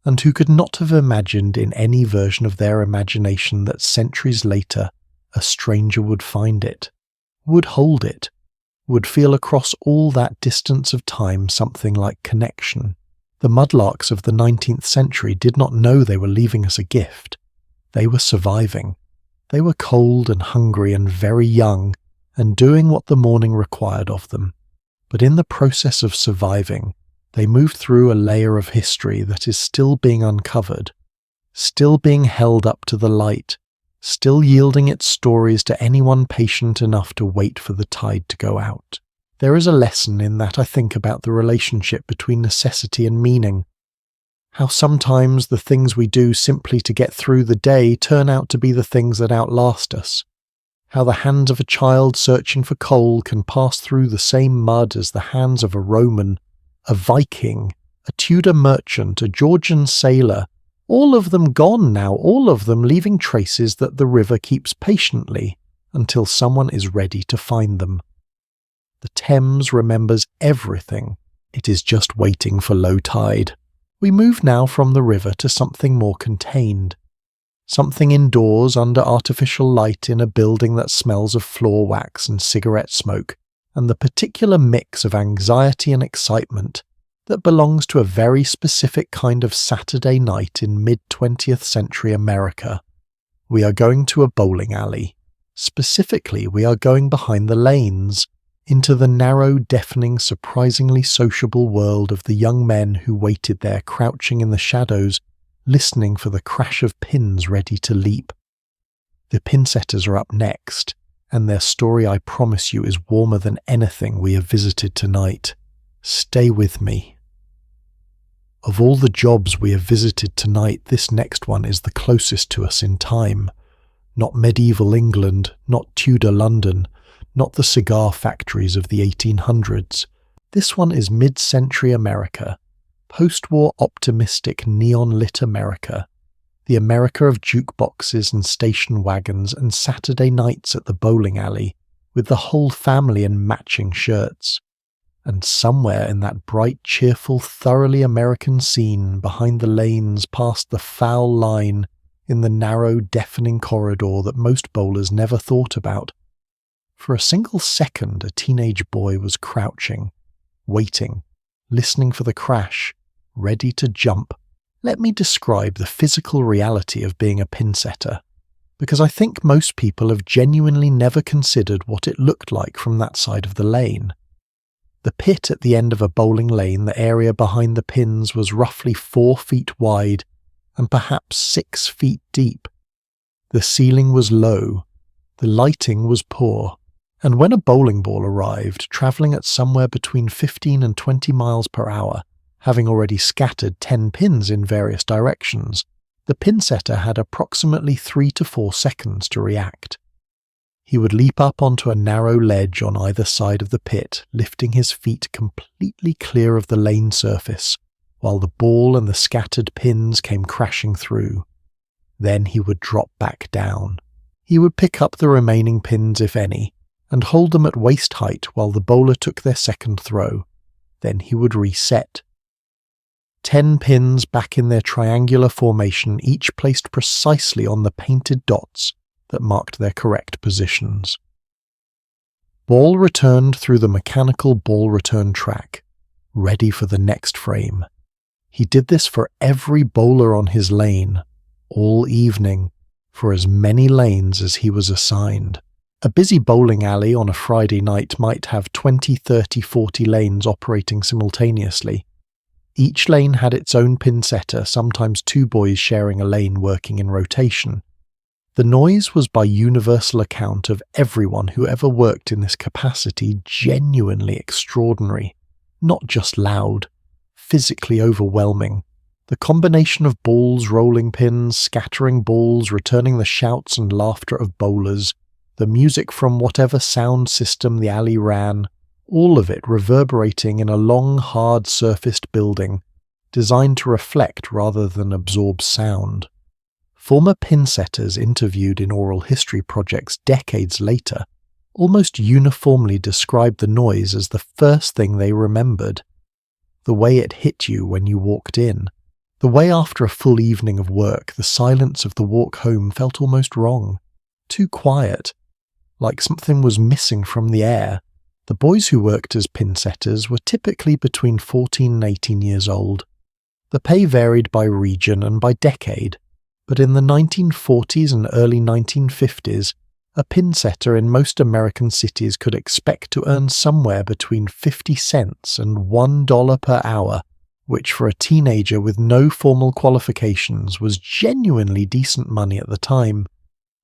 and who could not have imagined in any version of their imagination that centuries later a stranger would find it, would hold it, would feel across all that distance of time something like connection. The mudlarks of the 19th century did not know they were leaving us a gift. They were surviving. They were cold and hungry and very young, and doing what the morning required of them. But in the process of surviving, they moved through a layer of history that is still being uncovered, still being held up to the light, still yielding its stories to anyone patient enough to wait for the tide to go out. There is a lesson in that, I think, about the relationship between necessity and meaning. How sometimes the things we do simply to get through the day turn out to be the things that outlast us. How the hands of a child searching for coal can pass through the same mud as the hands of a Roman, a Viking, a Tudor merchant, a Georgian sailor, All of them gone now, all of them leaving traces that the river keeps patiently until someone is ready to find them. The Thames remembers everything. It is just waiting for low tide. We move now from the river to something more contained. Something indoors under artificial light in a building that smells of floor wax and cigarette smoke, and the particular mix of anxiety and excitement that belongs to a very specific kind of Saturday night in mid-20th century America. We are going to a bowling alley. Specifically, we are going behind the lanes, into the narrow, deafening, surprisingly sociable world of the young men who waited there crouching in the shadows, listening for the crash of pins ready to leap. The Pinsetters are up next, and their story, I promise you, is warmer than anything we have visited tonight. Stay with me. Of all the jobs we have visited tonight, this next one is the closest to us in time. Not medieval England, not Tudor London, not the cigar factories of the 1800s. This one is mid-century America, post-war optimistic neon-lit America, the America of jukeboxes and station wagons and Saturday nights at the bowling alley, with the whole family in matching shirts. And somewhere in that bright, cheerful, thoroughly American scene behind the lanes past the foul line in the narrow, deafening corridor that most bowlers never thought about, for a single second a teenage boy was crouching, waiting, listening for the crash, ready to jump. Let me describe the physical reality of being a pinsetter, because I think most people have genuinely never considered what it looked like from that side of the lane. The pit at the end of a bowling lane, the area behind the pins, was roughly 4 feet wide and perhaps 6 feet deep. The ceiling was low, the lighting was poor, and when a bowling ball arrived, travelling at somewhere between 15 and 20 miles per hour, having already scattered 10 pins in various directions, the pinsetter had approximately 3 to 4 seconds to react. He would leap up onto a narrow ledge on either side of the pit, lifting his feet completely clear of the lane surface, while the ball and the scattered pins came crashing through. Then he would drop back down. He would pick up the remaining pins, if any, and hold them at waist height while the bowler took their second throw. Then he would reset. 10 pins back in their triangular formation, each placed precisely on the painted dots that marked their correct positions. Ball returned through the mechanical ball return track, ready for the next frame. He did this for every bowler on his lane, all evening, for as many lanes as he was assigned. A busy bowling alley on a Friday night might have 20, 30, 40 lanes operating simultaneously. Each lane had its own pinsetter, sometimes 2 boys sharing a lane working in rotation. The noise was, by universal account of everyone who ever worked in this capacity, genuinely extraordinary. Not just loud, physically overwhelming. The combination of balls rolling pins, scattering balls, returning the shouts and laughter of bowlers, the music from whatever sound system the alley ran, all of it reverberating in a long, hard-surfaced building, designed to reflect rather than absorb sound. Former pinsetters interviewed in oral history projects decades later almost uniformly described the noise as the first thing they remembered. The way it hit you when you walked in. The way after a full evening of work, the silence of the walk home felt almost wrong. Too quiet. Like something was missing from the air. The boys who worked as pinsetters were typically between 14 and 18 years old. The pay varied by region and by decade, but in the 1940s and early 1950s, a pinsetter in most American cities could expect to earn somewhere between 50 cents and $1 per hour, which for a teenager with no formal qualifications was genuinely decent money at the time.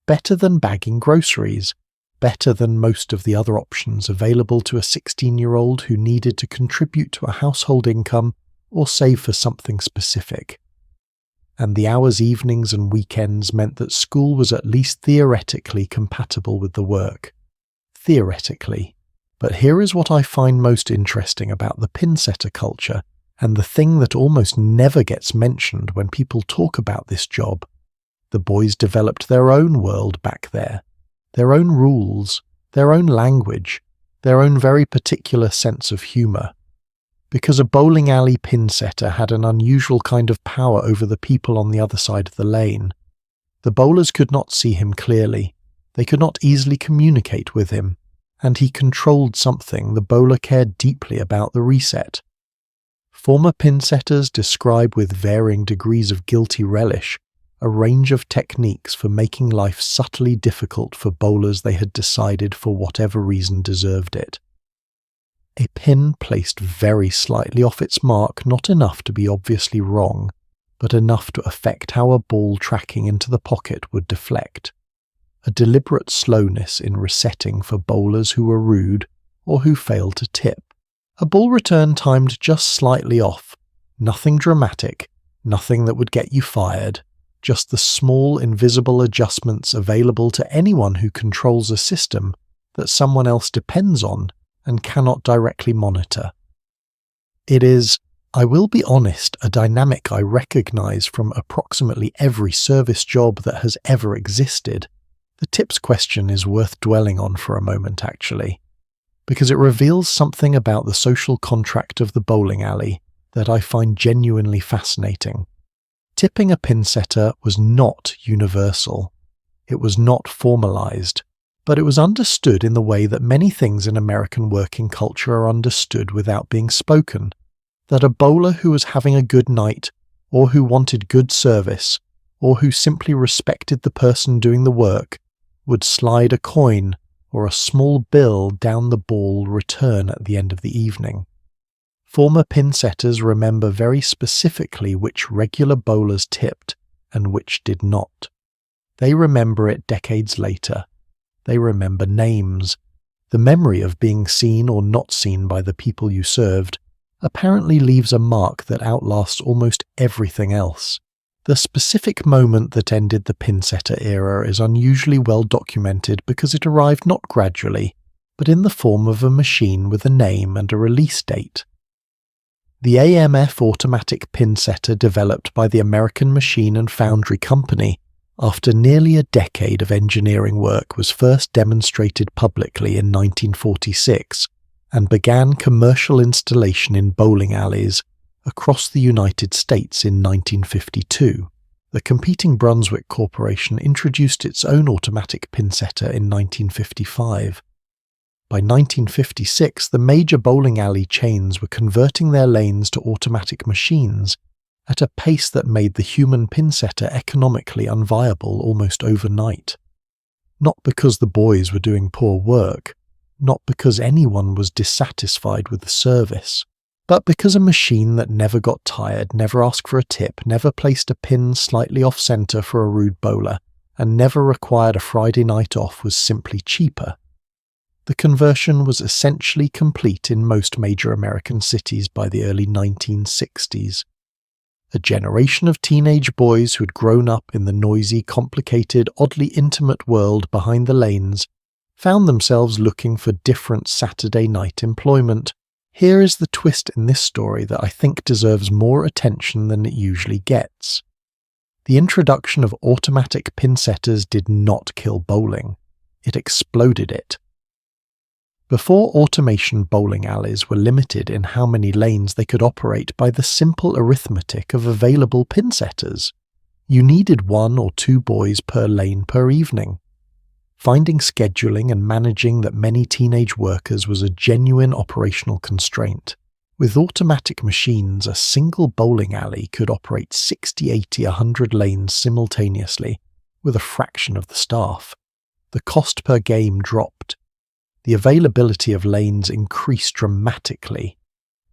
Better than bagging groceries. Better than most of the other options available to a 16-year-old who needed to contribute to a household income or save for something specific. And the hours, evenings and weekends meant that school was at least theoretically compatible with the work. Theoretically. But here is what I find most interesting about the pinsetter culture And the thing that almost never gets mentioned when people talk about this job, the boys developed their own world back there, their own rules, their own language, their own very particular sense of humour. Because a bowling alley pinsetter had an unusual kind of power over the people on the other side of the lane. The bowlers could not see him clearly, they could not easily communicate with him, and he controlled something the bowler cared deeply about the reset. Former pinsetters describe with varying degrees of guilty relish a range of techniques for making life subtly difficult for bowlers they had decided for whatever reason deserved it. A pin placed very slightly off its mark, not enough to be obviously wrong, but enough to affect how a ball tracking into the pocket would deflect. A deliberate slowness in resetting for bowlers who were rude or who failed to tip. A ball return timed just slightly off. Nothing dramatic, nothing that would get you fired. Just the small invisible adjustments available to anyone who controls a system that someone else depends on and cannot directly monitor. It is, I will be honest, a dynamic I recognise from approximately every service job that has ever existed. The tips question is worth dwelling on for a moment actually, because it reveals something about the social contract of the bowling alley that I find genuinely fascinating. Tipping a pinsetter was not universal. It was not formalized, but it was understood in the way that many things in American working culture are understood without being spoken, that a bowler who was having a good night, or who wanted good service, or who simply respected the person doing the work, would slide a coin or a small bill down the ball return at the end of the evening. Former pinsetters remember very specifically which regular bowlers tipped and which did not. They remember it decades later. They remember names. The memory of being seen or not seen by the people you served apparently leaves a mark that outlasts almost everything else. The specific moment that ended the pinsetter era is unusually well documented because it arrived not gradually, but in the form of a machine with a name and a release date. The AMF automatic pinsetter developed by the American Machine and Foundry Company after nearly a decade of engineering work was first demonstrated publicly in 1946 and began commercial installation in bowling alleys across the United States in 1952. The competing Brunswick Corporation introduced its own automatic pinsetter in 1955. By 1956, the major bowling alley chains were converting their lanes to automatic machines at a pace that made the human pinsetter economically unviable almost overnight. Not because the boys were doing poor work, not because anyone was dissatisfied with the service, but because a machine that never got tired, never asked for a tip, never placed a pin slightly off-centre for a rude bowler, and never required a Friday night off was simply cheaper. The conversion was essentially complete in most major American cities by the early 1960s. A generation of teenage boys who had grown up in the noisy, complicated, oddly intimate world behind the lanes found themselves looking for different Saturday night employment. Here is the twist in this story that I think deserves more attention than it usually gets. The introduction of automatic pinsetters did not kill bowling. It exploded it. Before automation, bowling alleys were limited in how many lanes they could operate by the simple arithmetic of available pinsetters. You needed 1 or 2 boys per lane per evening. Finding scheduling and managing that many teenage workers was a genuine operational constraint. With automatic machines, a single bowling alley could operate 60, 80, 100 lanes simultaneously, with a fraction of the staff. The cost per game dropped. The availability of lanes increased dramatically.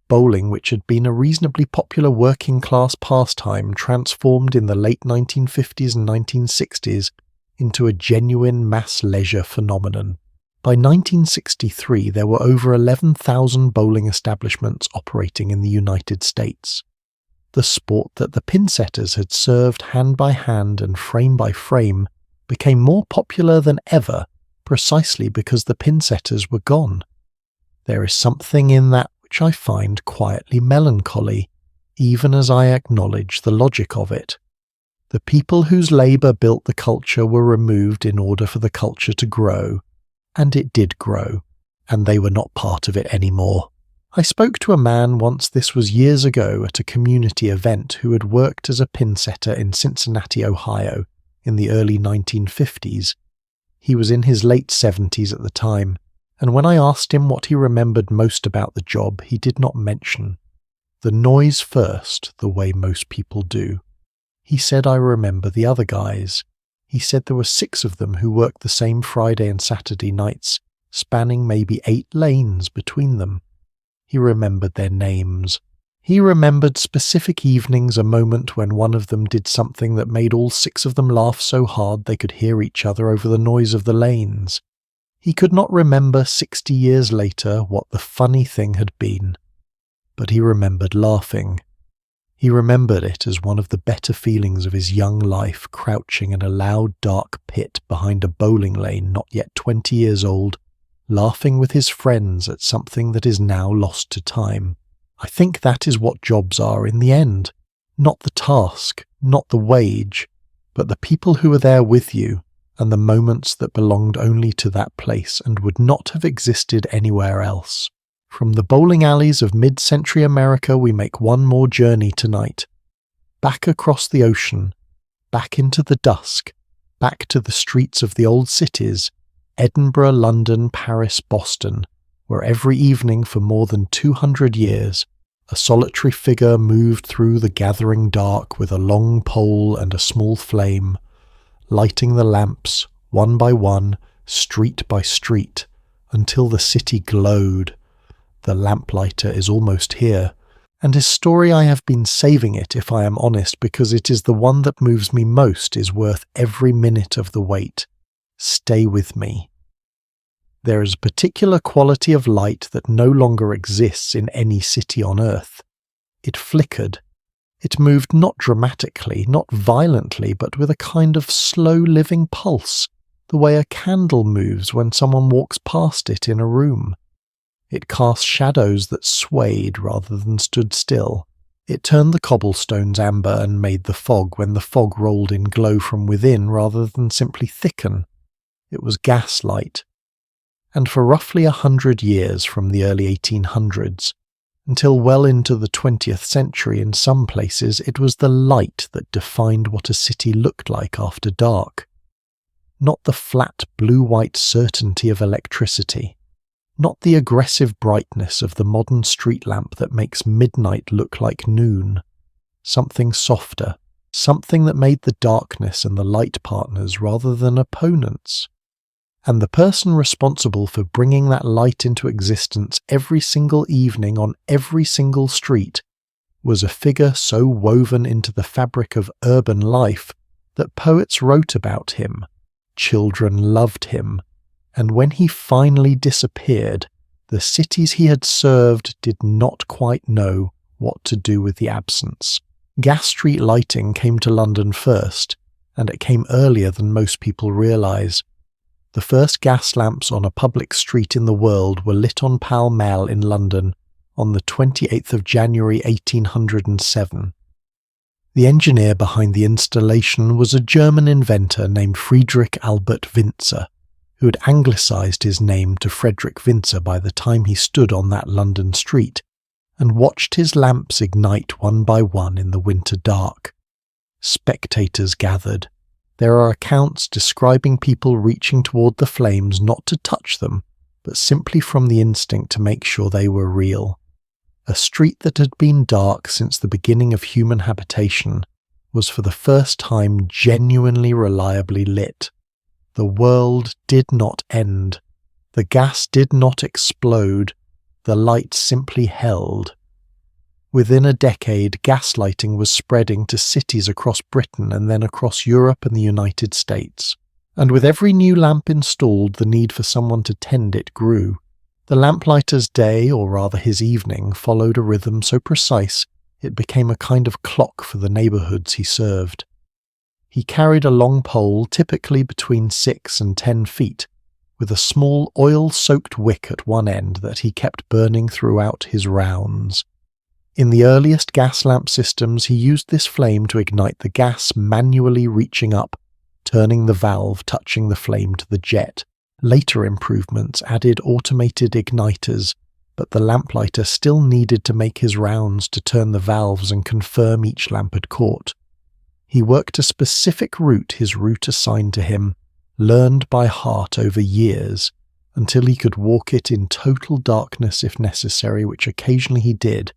Bowling, which had been a reasonably popular working-class pastime, transformed in the late 1950s and 1960s into a genuine mass leisure phenomenon. By 1963, there were over 11,000 bowling establishments operating in the United States. The sport that the pinsetters had served hand by hand and frame by frame became more popular than ever, precisely because the pinsetters were gone. There is something in that which I find quietly melancholy. even as I acknowledge the logic of it. The people whose labour built the culture were removed in order for the culture to grow, and it did grow, and they were not part of it anymore. I spoke to a man once, this was years ago, at a community event who had worked as a pinsetter in Cincinnati, Ohio, in the early 1950s. He was in his late 70s at the time, and when I asked him what he remembered most about the job, he did not mention the noise first, the way most people do. He said, "I remember the other guys." He said there were 6 of them who worked the same Friday and Saturday nights, spanning maybe 8 lanes between them. He remembered their names. He remembered specific evenings, a moment when one of them did something that made all 6 of them laugh so hard they could hear each other over the noise of the lanes. He could not remember 60 years later what the funny thing had been, but he remembered laughing. He remembered it as one of the better feelings of his young life, crouching in a loud, dark pit behind a bowling lane not yet 20 years old, laughing with his friends at something that is now lost to time. I think that is what jobs are in the end. Not the task, not the wage, but the people who are there with you, and the moments that belonged only to that place and would not have existed anywhere else. From the bowling alleys of mid-century America we make one more journey tonight. Back across the ocean, back into the dusk, back to the streets of the old cities, Edinburgh, London, Paris, Boston, where every evening for more than 200 years, a solitary figure moved through the gathering dark with a long pole and a small flame, lighting the lamps, one by one, street by street, until the city glowed. The Lamplighter is almost here, and his story, I have been saving it, if I am honest, because it is the one that moves me most, is worth every minute of the wait. Stay with me. There is a particular quality of light that no longer exists in any city on earth. It flickered. It moved not dramatically, not violently, but with a kind of slow living pulse, the way a candle moves when someone walks past it in a room. It cast shadows that swayed rather than stood still. It turned the cobblestones amber and made the fog when the fog rolled in glow from within rather than simply thicken. It was gaslight. And for roughly 100 years from the early 1800s, until well into the 20th century in some places, it was the light that defined what a city looked like after dark. Not the flat blue-white certainty of electricity. Not the aggressive brightness of the modern street lamp that makes midnight look like noon. Something softer, something that made the darkness and the light partners rather than opponents. And the person responsible for bringing that light into existence every single evening on every single street was a figure so woven into the fabric of urban life that poets wrote about him, children loved him, and when he finally disappeared, the cities he had served did not quite know what to do with the absence. Gas street lighting came to London first, and it came earlier than most people realise. The first gas lamps on a public street in the world were lit on Pall Mall in London on the 28th of January 1807. The engineer behind the installation was a German inventor named Friedrich Albert Winzer, who had anglicised his name to Frederick Winzer by the time he stood on that London street, and watched his lamps ignite one by one in the winter dark. Spectators gathered. There are accounts describing people reaching toward the flames not to touch them, but simply from the instinct to make sure they were real. A street that had been dark since the beginning of human habitation was for the first time genuinely reliably lit. The world did not end. The gas did not explode. The light simply held. Within a decade, gaslighting was spreading to cities across Britain and then across Europe and the United States. And with every new lamp installed, the need for someone to tend it grew. The lamplighter's day, or rather his evening, followed a rhythm so precise it became a kind of clock for the neighbourhoods he served. He carried a long pole, typically between 6 and 10 feet, with a small oil-soaked wick at one end that he kept burning throughout his rounds. In the earliest gas lamp systems, he used this flame to ignite the gas, manually reaching up, turning the valve, touching the flame to the jet. Later improvements added automated igniters, but the lamplighter still needed to make his rounds to turn the valves and confirm each lamp had caught. He worked a specific route, his route assigned to him, learned by heart over years, until he could walk it in total darkness if necessary, which occasionally he did.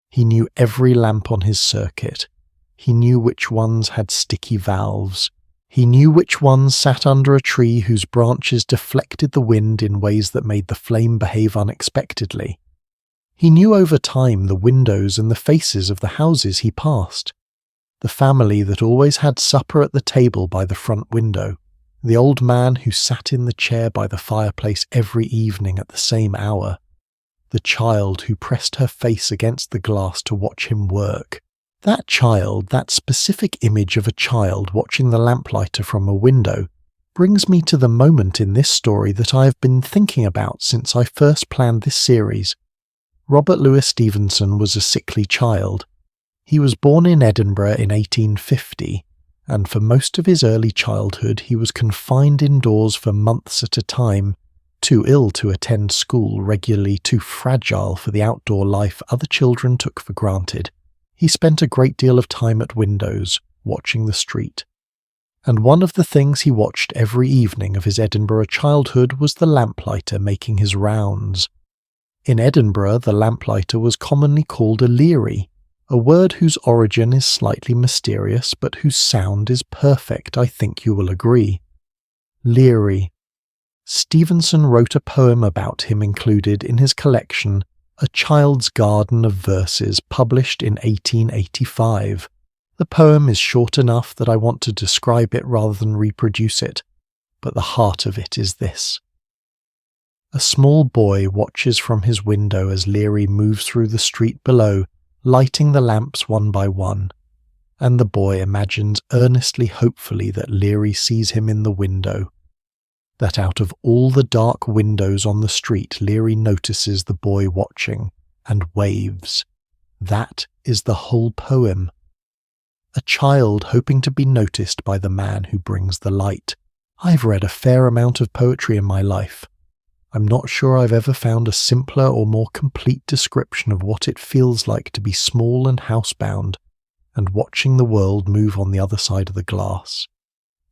He knew every lamp on his circuit. He knew which ones had sticky valves. He knew which ones sat under a tree whose branches deflected the wind in ways that made the flame behave unexpectedly. He knew over time the windows and the faces of the houses he passed. The family that always had supper at the table by the front window. The old man who sat in the chair by the fireplace every evening at the same hour. The child who pressed her face against the glass to watch him work. That child, that specific image of a child watching the lamplighter from a window, brings me to the moment in this story that I have been thinking about since I first planned this series. Robert Louis Stevenson was a sickly child. He was born in Edinburgh in 1850, and for most of his early childhood he was confined indoors for months at a time, too ill to attend school regularly, too fragile for the outdoor life other children took for granted. He spent a great deal of time at windows, watching the street. And one of the things he watched every evening of his Edinburgh childhood was the lamplighter making his rounds. In Edinburgh, the lamplighter was commonly called a leery, a word whose origin is slightly mysterious but whose sound is perfect, I think you will agree. Leery. Stevenson wrote a poem about him included in his collection A Child's Garden of Verses, published in 1885. The poem is short enough that I want to describe it rather than reproduce it, but the heart of it is this. A small boy watches from his window as Leery moves through the street below, lighting the lamps one by one, and the boy imagines earnestly, hopefully, that Leery sees him in the window. That out of all the dark windows on the street, Leery notices the boy watching, and waves. That is the whole poem. A child hoping to be noticed by the man who brings the light. I've read a fair amount of poetry in my life. I'm not sure I've ever found a simpler or more complete description of what it feels like to be small and housebound, and watching the world move on the other side of the glass.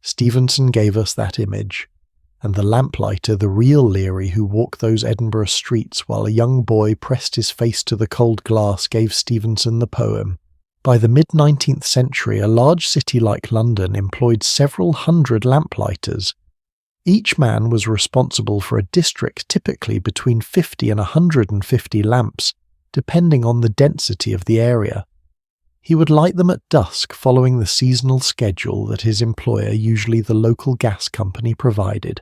Stevenson gave us that image. And the lamplighter, the real Leery who walked those Edinburgh streets while a young boy pressed his face to the cold glass, gave Stevenson the poem. By the mid-19th century, a large city like London employed several hundred lamplighters. Each man was responsible for a district typically between 50 and 150 lamps, depending on the density of the area. He would light them at dusk, following the seasonal schedule that his employer, usually the local gas company, provided,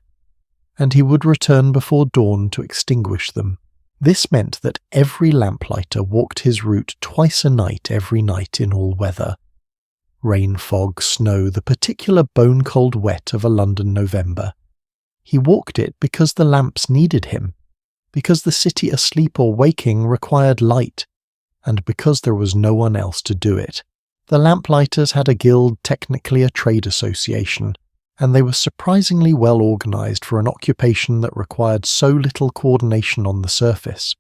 and he would return before dawn to extinguish them. This meant that every lamplighter walked his route twice a night every night in all weather. Rain, fog, snow, the particular bone-cold wet of a London November. He walked it because the lamps needed him, because the city asleep or waking required light, and because there was no one else to do it. The lamplighters had a guild, technically a trade association, and they were surprisingly well organised for an occupation that required so little coordination on the surface.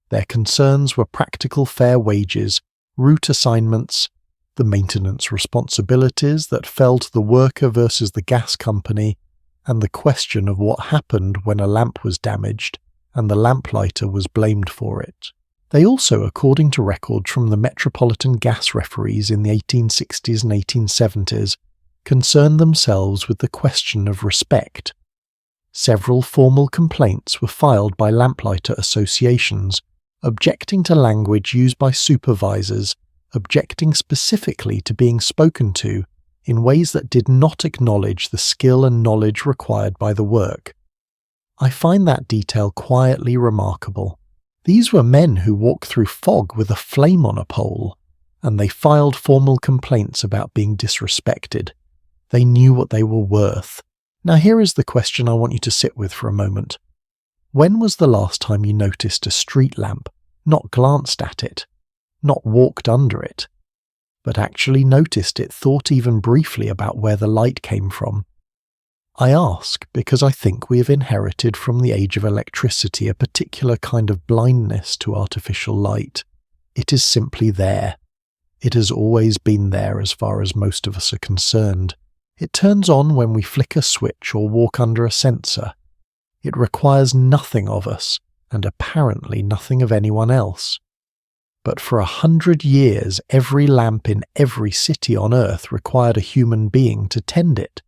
Their concerns were practical fair wages, route assignments, the maintenance responsibilities that fell to the worker versus the gas company, and the question of what happened when a lamp was damaged and the lamplighter was blamed for it. They also, according to records from the Metropolitan Gas Referees in the 1860s and 1870s, concerned themselves with the question of respect. Several formal complaints were filed by lamplighter associations, objecting to language used by supervisors, objecting specifically to being spoken to in ways that did not acknowledge the skill and knowledge required by the work. I find that detail quietly remarkable. These were men who walked through fog with a flame on a pole, and they filed formal complaints about being disrespected. They knew what they were worth. Now here is the question I want you to sit with for a moment. When was the last time you noticed a street lamp, not glanced at it? not walked under it, but actually noticed it, thought even briefly about where the light came from. I ask because I think we have inherited from the age of electricity a particular kind of blindness to artificial light. It is simply there. It has always been there as far as most of us are concerned. It turns on when we flick a switch or walk under a sensor. It requires nothing of us, and apparently nothing of anyone else. But for 100 years, every lamp in every city on Earth required a human being to tend it,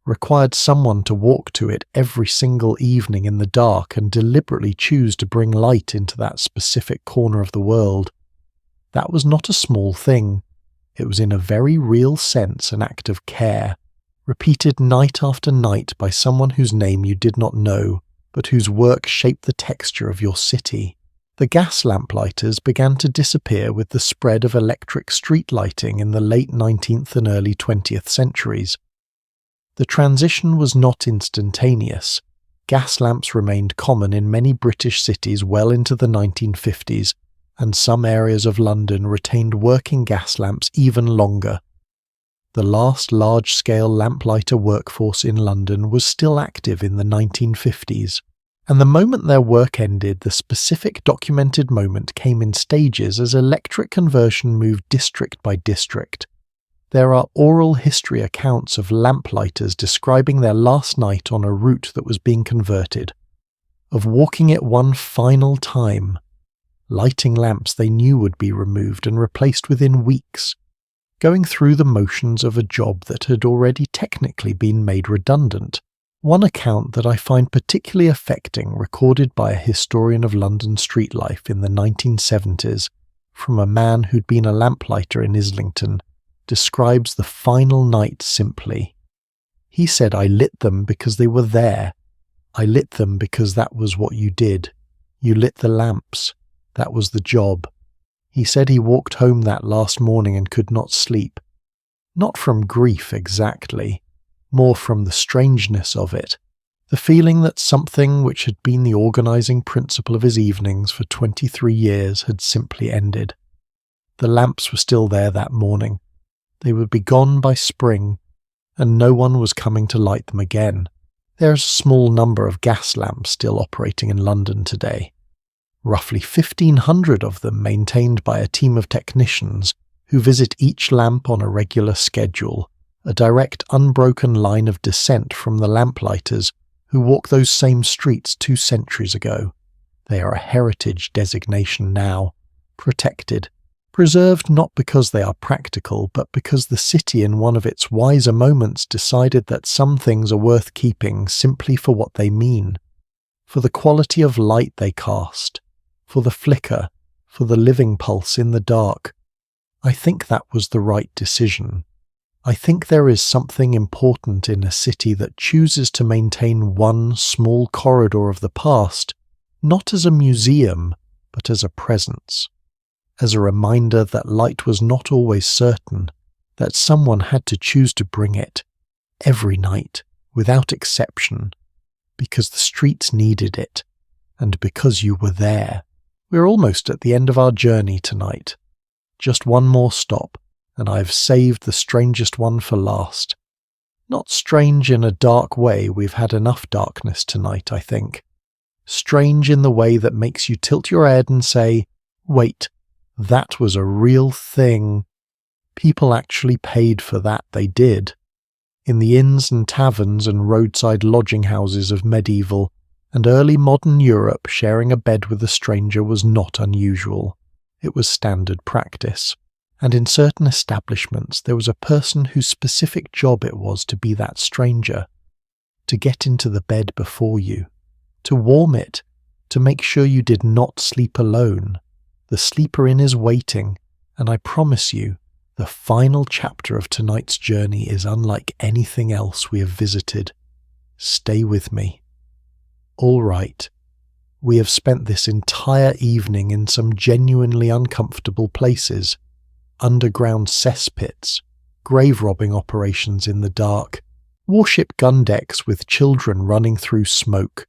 required someone to walk to it every single evening in the dark and deliberately choose to bring light into that specific corner of the world. That was not a small thing. It was in a very real sense an act of care, repeated night after night by someone whose name you did not know, but whose work shaped the texture of your city. The gas lamplighters began to disappear with the spread of electric street lighting in the late 19th and early 20th centuries. The transition was not instantaneous. Gas lamps remained common in many British cities well into the 1950s, and some areas of London retained working gas lamps even longer. The last large-scale lamplighter workforce in London was still active in the 1950s, and the moment their work ended, the specific documented moment came in stages as electric conversion moved district by district. There are oral history accounts of lamplighters describing their last night on a route that was being converted, of walking it one final time, lighting lamps they knew would be removed and replaced within weeks, going through the motions of a job that had already technically been made redundant. One account that I find particularly affecting, recorded by a historian of London street life in the 1970s, from a man who'd been a lamplighter in Islington, describes the final night simply. He said, "I lit them because they were there. I lit them because that was what you did. You lit the lamps. That was the job." He said he walked home that last morning and could not sleep. Not from grief exactly, more from the strangeness of it, the feeling that something which had been the organising principle of his evenings for 23 years had simply ended. The lamps were still there that morning. They would be gone by spring, and no one was coming to light them again. There is a small number of gas lamps still operating in London today. Roughly 1,500 of them maintained by a team of technicians who visit each lamp on a regular schedule, a direct unbroken line of descent from the lamplighters who walked those same streets 2 centuries ago. They are a heritage designation now, protected, preserved not because they are practical, but because the city in one of its wiser moments decided that some things are worth keeping simply for what they mean, for the quality of light they cast, for the flicker, for the living pulse in the dark. I think that was the right decision. I think there is something important in a city that chooses to maintain one small corridor of the past, not as a museum, but as a presence, as a reminder that light was not always certain, that someone had to choose to bring it, every night, without exception, because the streets needed it, and because you were there. We're almost at the end of our journey tonight. Just one more stop, and I have saved the strangest one for last. Not strange in a dark way, we've had enough darkness tonight, I think. Strange in the way that makes you tilt your head and say, wait, that was a real thing. People actually paid for that, they did. In the inns and taverns and roadside lodging houses of medieval and early modern Europe, sharing a bed with a stranger was not unusual. It was standard practice. And in certain establishments there was a person whose specific job it was to be that stranger, to get into the bed before you, to warm it, to make sure you did not sleep alone. The sleeper in is waiting, and I promise you, the final chapter of tonight's journey is unlike anything else we have visited. Stay with me. All right. We have spent this entire evening in some genuinely uncomfortable places. Underground cesspits, grave robbing operations in the dark, warship gun decks with children running through smoke.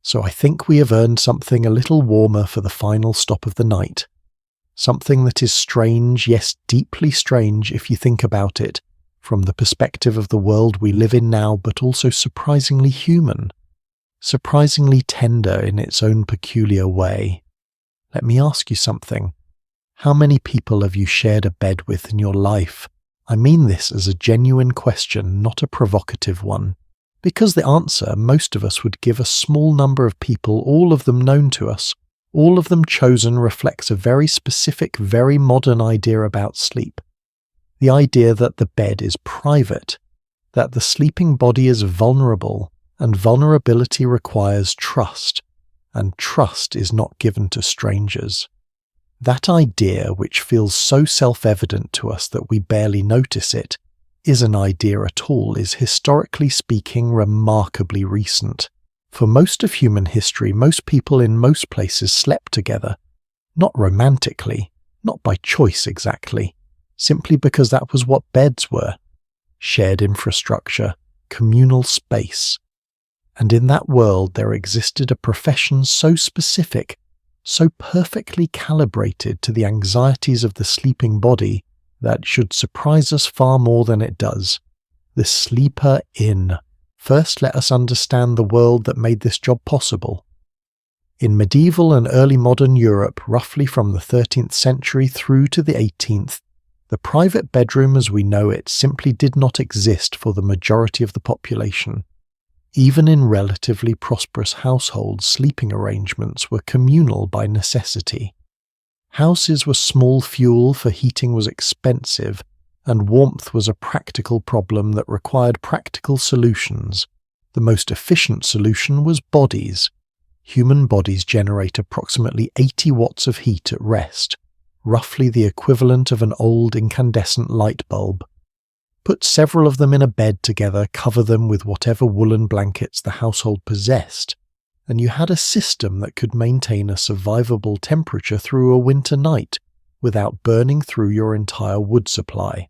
So I think we have earned something a little warmer for the final stop of the night. Something that is strange, yes, deeply strange if you think about it, from the perspective of the world we live in now, but also surprisingly human, surprisingly tender in its own peculiar way. Let me ask you something. How many people have you shared a bed with in your life? I mean this as a genuine question, not a provocative one. Because the answer most of us would give a small number of people, all of them known to us, all of them chosen, reflects a very specific, very modern idea about sleep. The idea that the bed is private, that the sleeping body is vulnerable, and vulnerability requires trust, and trust is not given to strangers. That idea, which feels so self-evident to us that we barely notice it, is an idea at all, is historically speaking remarkably recent. For most of human history, most people in most places slept together, not romantically, not by choice exactly, simply because that was what beds were. Shared infrastructure, communal space. And in that world there existed a profession so specific, so perfectly calibrated to the anxieties of the sleeping body, that should surprise us far more than it does. The sleeper inn. First, let us understand the world that made this job possible. In medieval and early modern Europe, roughly from the 13th century through to the 18th, the private bedroom as we know it simply did not exist for the majority of the population. Even in relatively prosperous households, sleeping arrangements were communal by necessity. Houses were small fuel, for heating was expensive, and warmth was a practical problem that required practical solutions. The most efficient solution was bodies. Human bodies generate approximately 80 watts of heat at rest, roughly the equivalent of an old incandescent light bulb. Put several of them in a bed together, cover them with whatever woolen blankets the household possessed, and you had a system that could maintain a survivable temperature through a winter night without burning through your entire wood supply.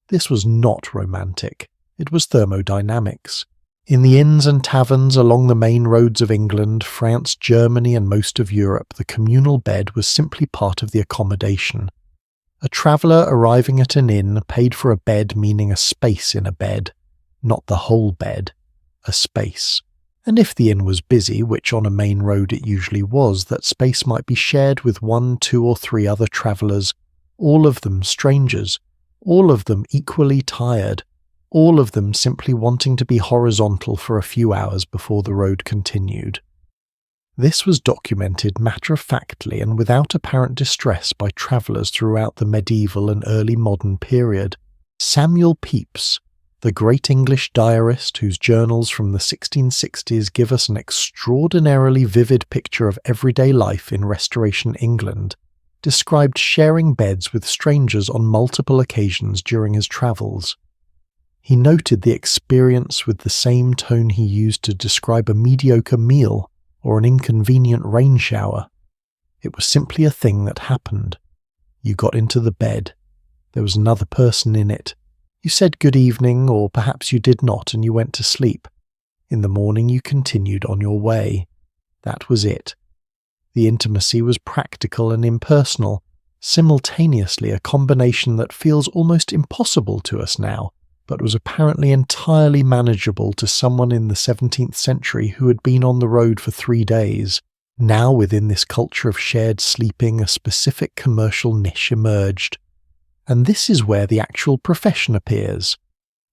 This was not romantic. It was thermodynamics. In the inns and taverns along the main roads of England, France, Germany, and most of Europe, the communal bed was simply part of the accommodation. A traveller arriving at an inn paid for a bed, meaning a space in a bed, not the whole bed, a space. And if the inn was busy, which on a main road it usually was, that space might be shared with 1, 2, or 3 other travellers, all of them strangers, all of them equally tired, all of them simply wanting to be horizontal for a few hours before the road continued. This was documented matter-of-factly and without apparent distress by travellers throughout the medieval and early modern period. Samuel Pepys, the great English diarist whose journals from the 1660s give us an extraordinarily vivid picture of everyday life in Restoration England, described sharing beds with strangers on multiple occasions during his travels. He noted the experience with the same tone he used to describe a mediocre meal or an inconvenient rain shower. It was simply a thing that happened. You got into the bed. There was another person in it. You said good evening, or perhaps you did not, and you went to sleep. In the morning you continued on your way. That was it. The intimacy was practical and impersonal, simultaneously a combination that feels almost impossible to us now, but was apparently entirely manageable to someone in the 17th century who had been on the road for 3 days. Now within this culture of shared sleeping, a specific commercial niche emerged. And this is where the actual profession appears.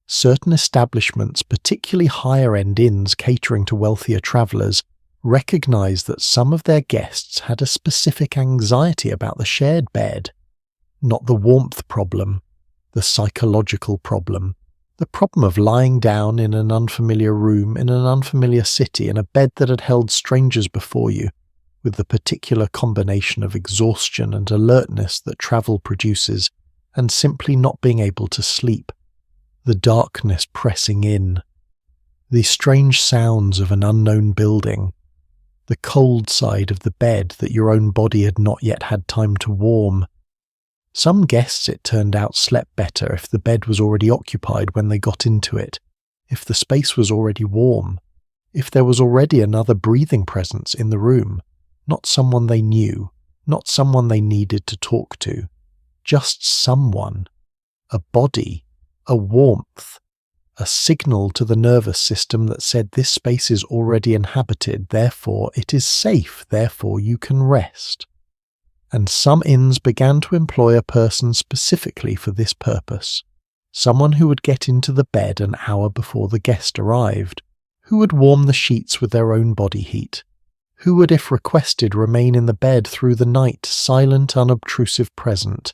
Certain establishments, particularly higher-end inns catering to wealthier travellers, recognized that some of their guests had a specific anxiety about the shared bed. Not the warmth problem, the psychological problem. The problem of lying down in an unfamiliar room, in an unfamiliar city, in a bed that had held strangers before you, with the particular combination of exhaustion and alertness that travel produces, and simply not being able to sleep. The darkness pressing in. The strange sounds of an unknown building. The cold side of the bed that your own body had not yet had time to warm. Some guests, it turned out, slept better if the bed was already occupied when they got into it, if the space was already warm, if there was already another breathing presence in the room, not someone they knew, not someone they needed to talk to, just someone, a body, a warmth, a signal to the nervous system that said this space is already inhabited, therefore it is safe, therefore you can rest. And some inns began to employ a person specifically for this purpose, someone who would get into the bed an hour before the guest arrived, who would warm the sheets with their own body heat, who would, if requested, remain in the bed through the night, silent, unobtrusive present,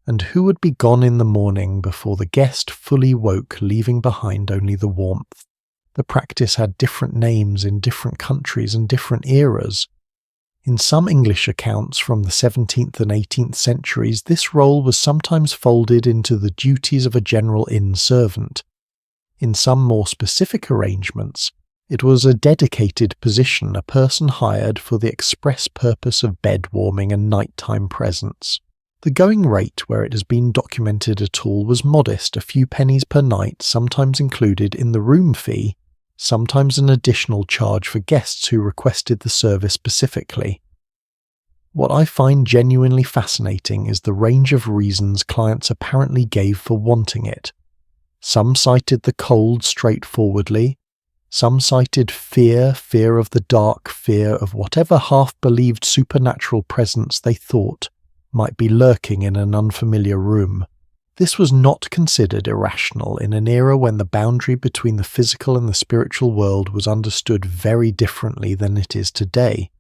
and who would be gone in the morning before the guest fully woke, leaving behind only the warmth. The practice had different names in different countries and different eras. In some English accounts from the 17th and 18th centuries, this role was sometimes folded into the duties of a general inn servant. In some more specific arrangements, it was a dedicated position, a person hired for the express purpose of bed warming and nighttime presence. The going rate, where it has been documented at all, was modest, a few pennies per night, sometimes included in the room fee, sometimes an additional charge for guests who requested the service specifically. What I find genuinely fascinating is the range of reasons clients apparently gave for wanting it. Some cited the cold straightforwardly, some cited fear of the dark, fear of whatever half-believed supernatural presence they thought might be lurking in an unfamiliar room. This was not considered irrational in an era when the boundary between the physical and the spiritual world was understood very differently than it is today.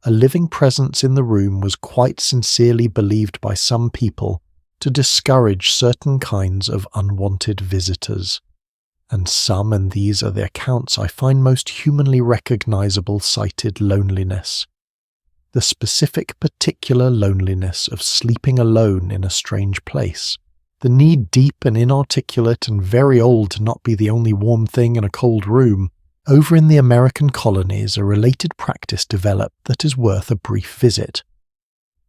A living presence in the room was quite sincerely believed by some people to discourage certain kinds of unwanted visitors. And some, and these are the accounts I find most humanly recognizable, cited loneliness. The specific particular loneliness of sleeping alone in a strange place. The need, deep and inarticulate and very old to not be the only warm thing in a cold room. Over in the American colonies, a related practice developed that is worth a brief visit.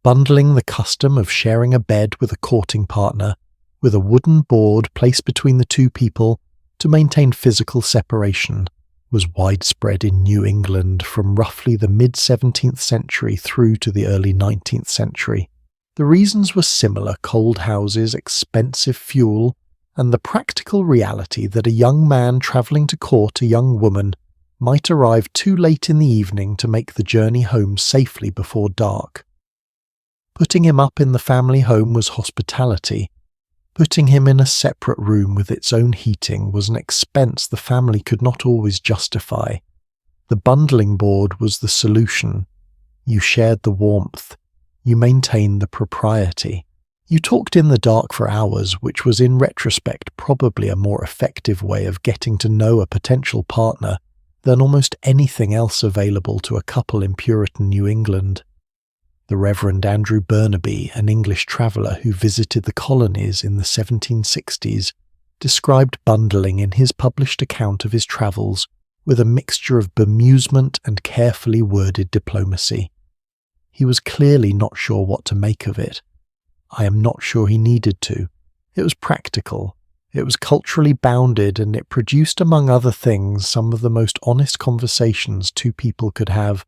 Bundling, the custom of sharing a bed with a courting partner, with a wooden board placed between the two people to maintain physical separation, was widespread in New England from roughly the mid-17th century through to the early 19th century. The reasons were similar: cold houses, expensive fuel, and the practical reality that a young man travelling to court a young woman might arrive too late in the evening to make the journey home safely before dark. Putting him up in the family home was hospitality. Putting him in a separate room with its own heating was an expense the family could not always justify. The bundling board was the solution. You shared the warmth. You maintained the propriety. You talked in the dark for hours, which was in retrospect probably a more effective way of getting to know a potential partner than almost anything else available to a couple in Puritan New England. The Reverend Andrew Burnaby, an English traveller who visited the colonies in the 1760s, described bundling in his published account of his travels with a mixture of bemusement and carefully worded diplomacy. He was clearly not sure what to make of it. I am not sure he needed to. It was practical, it was culturally bounded, and it produced, among other things, some of the most honest conversations two people could have,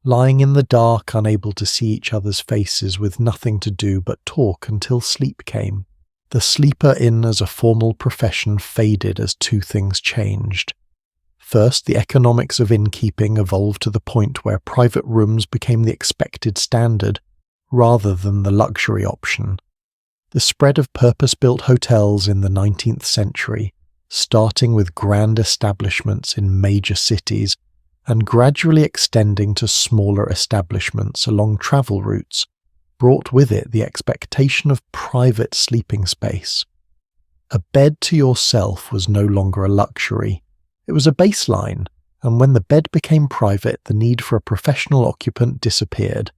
lying in the dark, unable to see each other's faces, with nothing to do but talk until sleep came. The sleeper inn as a formal profession faded as two things changed. First, the economics of innkeeping evolved to the point where private rooms became the expected standard, rather than the luxury option. The spread of purpose-built hotels in the 19th century, starting with grand establishments in major cities, and gradually extending to smaller establishments along travel routes, brought with it the expectation of private sleeping space. A bed to yourself was no longer a luxury. It was a baseline, and when the bed became private, the need for a professional occupant disappeared.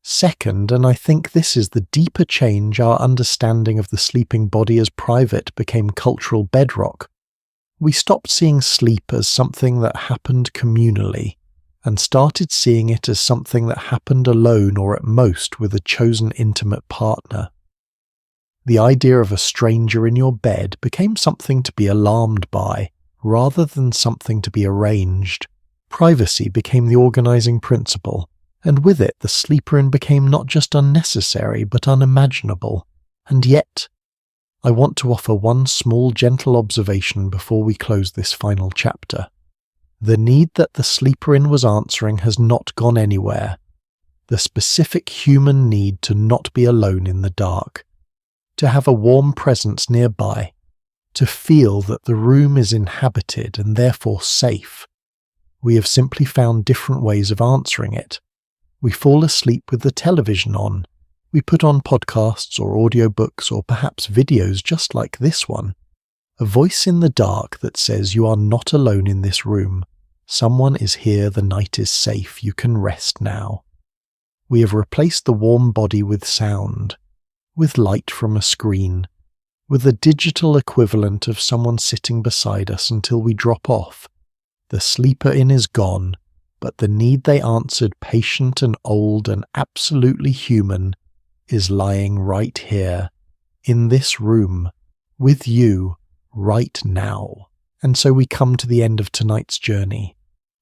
Second, and I think this is the deeper change, our understanding of the sleeping body as private became cultural bedrock. We stopped seeing sleep as something that happened communally, and started seeing it as something that happened alone or at most with a chosen intimate partner. The idea of a stranger in your bed became something to be alarmed by, rather than something to be arranged. Privacy became the organizing principle, and with it the sleeper inn became not just unnecessary but unimaginable. And yet, I want to offer one small gentle observation before we close this final chapter. The need that the sleeper inn was answering has not gone anywhere. The specific human need to not be alone in the dark, to have a warm presence nearby, to feel that the room is inhabited and therefore safe. We have simply found different ways of answering it. We fall asleep with the television on. We put on podcasts or audiobooks or perhaps videos just like this one. A voice in the dark that says you are not alone in this room. Someone is here, the night is safe, you can rest now. We have replaced the warm body with sound, with light from a screen, with the digital equivalent of someone sitting beside us until we drop off. The sleeper inn is gone, but the need they answered, patient and old and absolutely human, is lying right here, in this room, with you, right now. And so we come to the end of tonight's journey.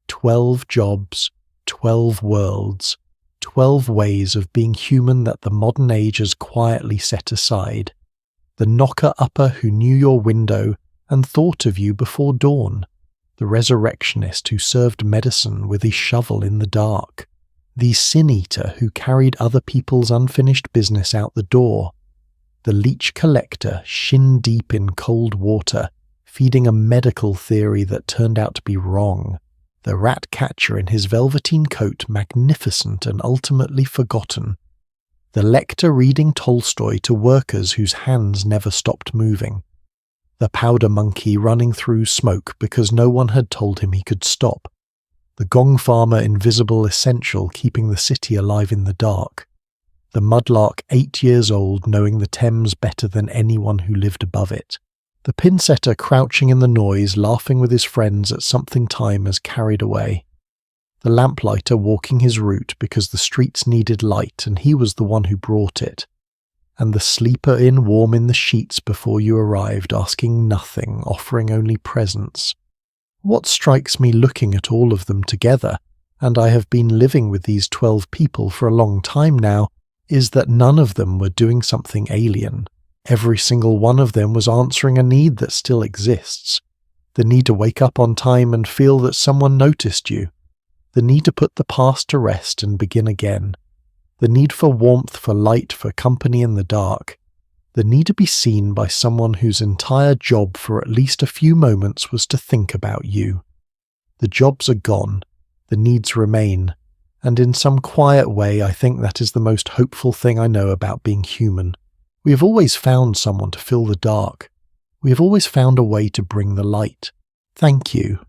12 jobs, 12 worlds, 12 ways of being human that the modern age has quietly set aside. The knocker-upper who knew your window and thought of you before dawn. The resurrectionist who served medicine with his shovel in the dark. The sin-eater who carried other people's unfinished business out the door. The leech collector shin-deep in cold water, feeding a medical theory that turned out to be wrong. The rat catcher in his velveteen coat, magnificent and ultimately forgotten. The Lector reading Tolstoy to workers whose hands never stopped moving. The powder monkey running through smoke because no one had told him he could stop. The Gong farmer invisible essential keeping the city alive in the dark. The Mudlark 8 years old knowing the Thames better than anyone who lived above it. The Pinsetter crouching in the noise laughing with his friends at something time has carried away. The Lamplighter walking his route because the streets needed light and he was the one who brought it. And the sleeper inn warm in the sheets before you arrived, asking nothing, offering only presents. What strikes me looking at all of them together, and I have been living with these 12 people for a long time now, is that none of them were doing something alien. Every single one of them was answering a need that still exists. The need to wake up on time and feel that someone noticed you. The need to put the past to rest and begin again. The need for warmth, for light, for company in the dark. The need to be seen by someone whose entire job for at least a few moments was to think about you. The jobs are gone. The needs remain. And in some quiet way, I think that is the most hopeful thing I know about being human. We have always found someone to fill the dark. We have always found a way to bring the light. Thank you.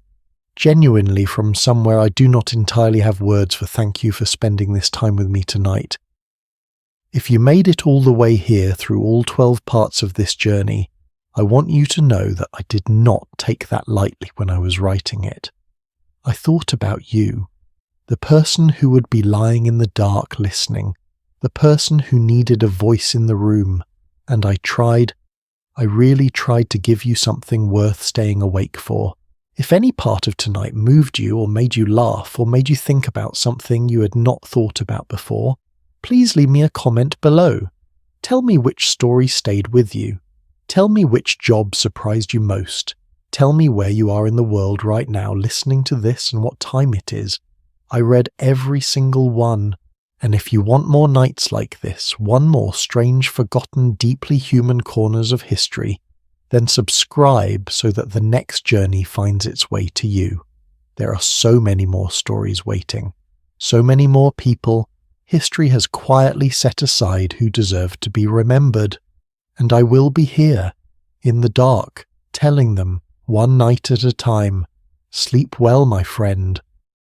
Genuinely, from somewhere I do not entirely have words for thank you for spending this time with me tonight. If you made it all the way here through all 12 parts of this journey, I want you to know that I did not take that lightly when I was writing it. I thought about you, the person who would be lying in the dark listening, the person who needed a voice in the room, and I really tried to give you something worth staying awake for. If any part of tonight moved you or made you laugh or made you think about something you had not thought about before, please leave me a comment below. Tell me which story stayed with you. Tell me which job surprised you most. Tell me where you are in the world right now listening to this and what time it is. I read every single one. And if you want more nights like this, one more strange, forgotten, deeply human corners of history, then subscribe so that the next journey finds its way to you. There are so many more stories waiting, so many more people history has quietly set aside who deserve to be remembered. And I will be here, in the dark, telling them, one night at a time, sleep well, my friend,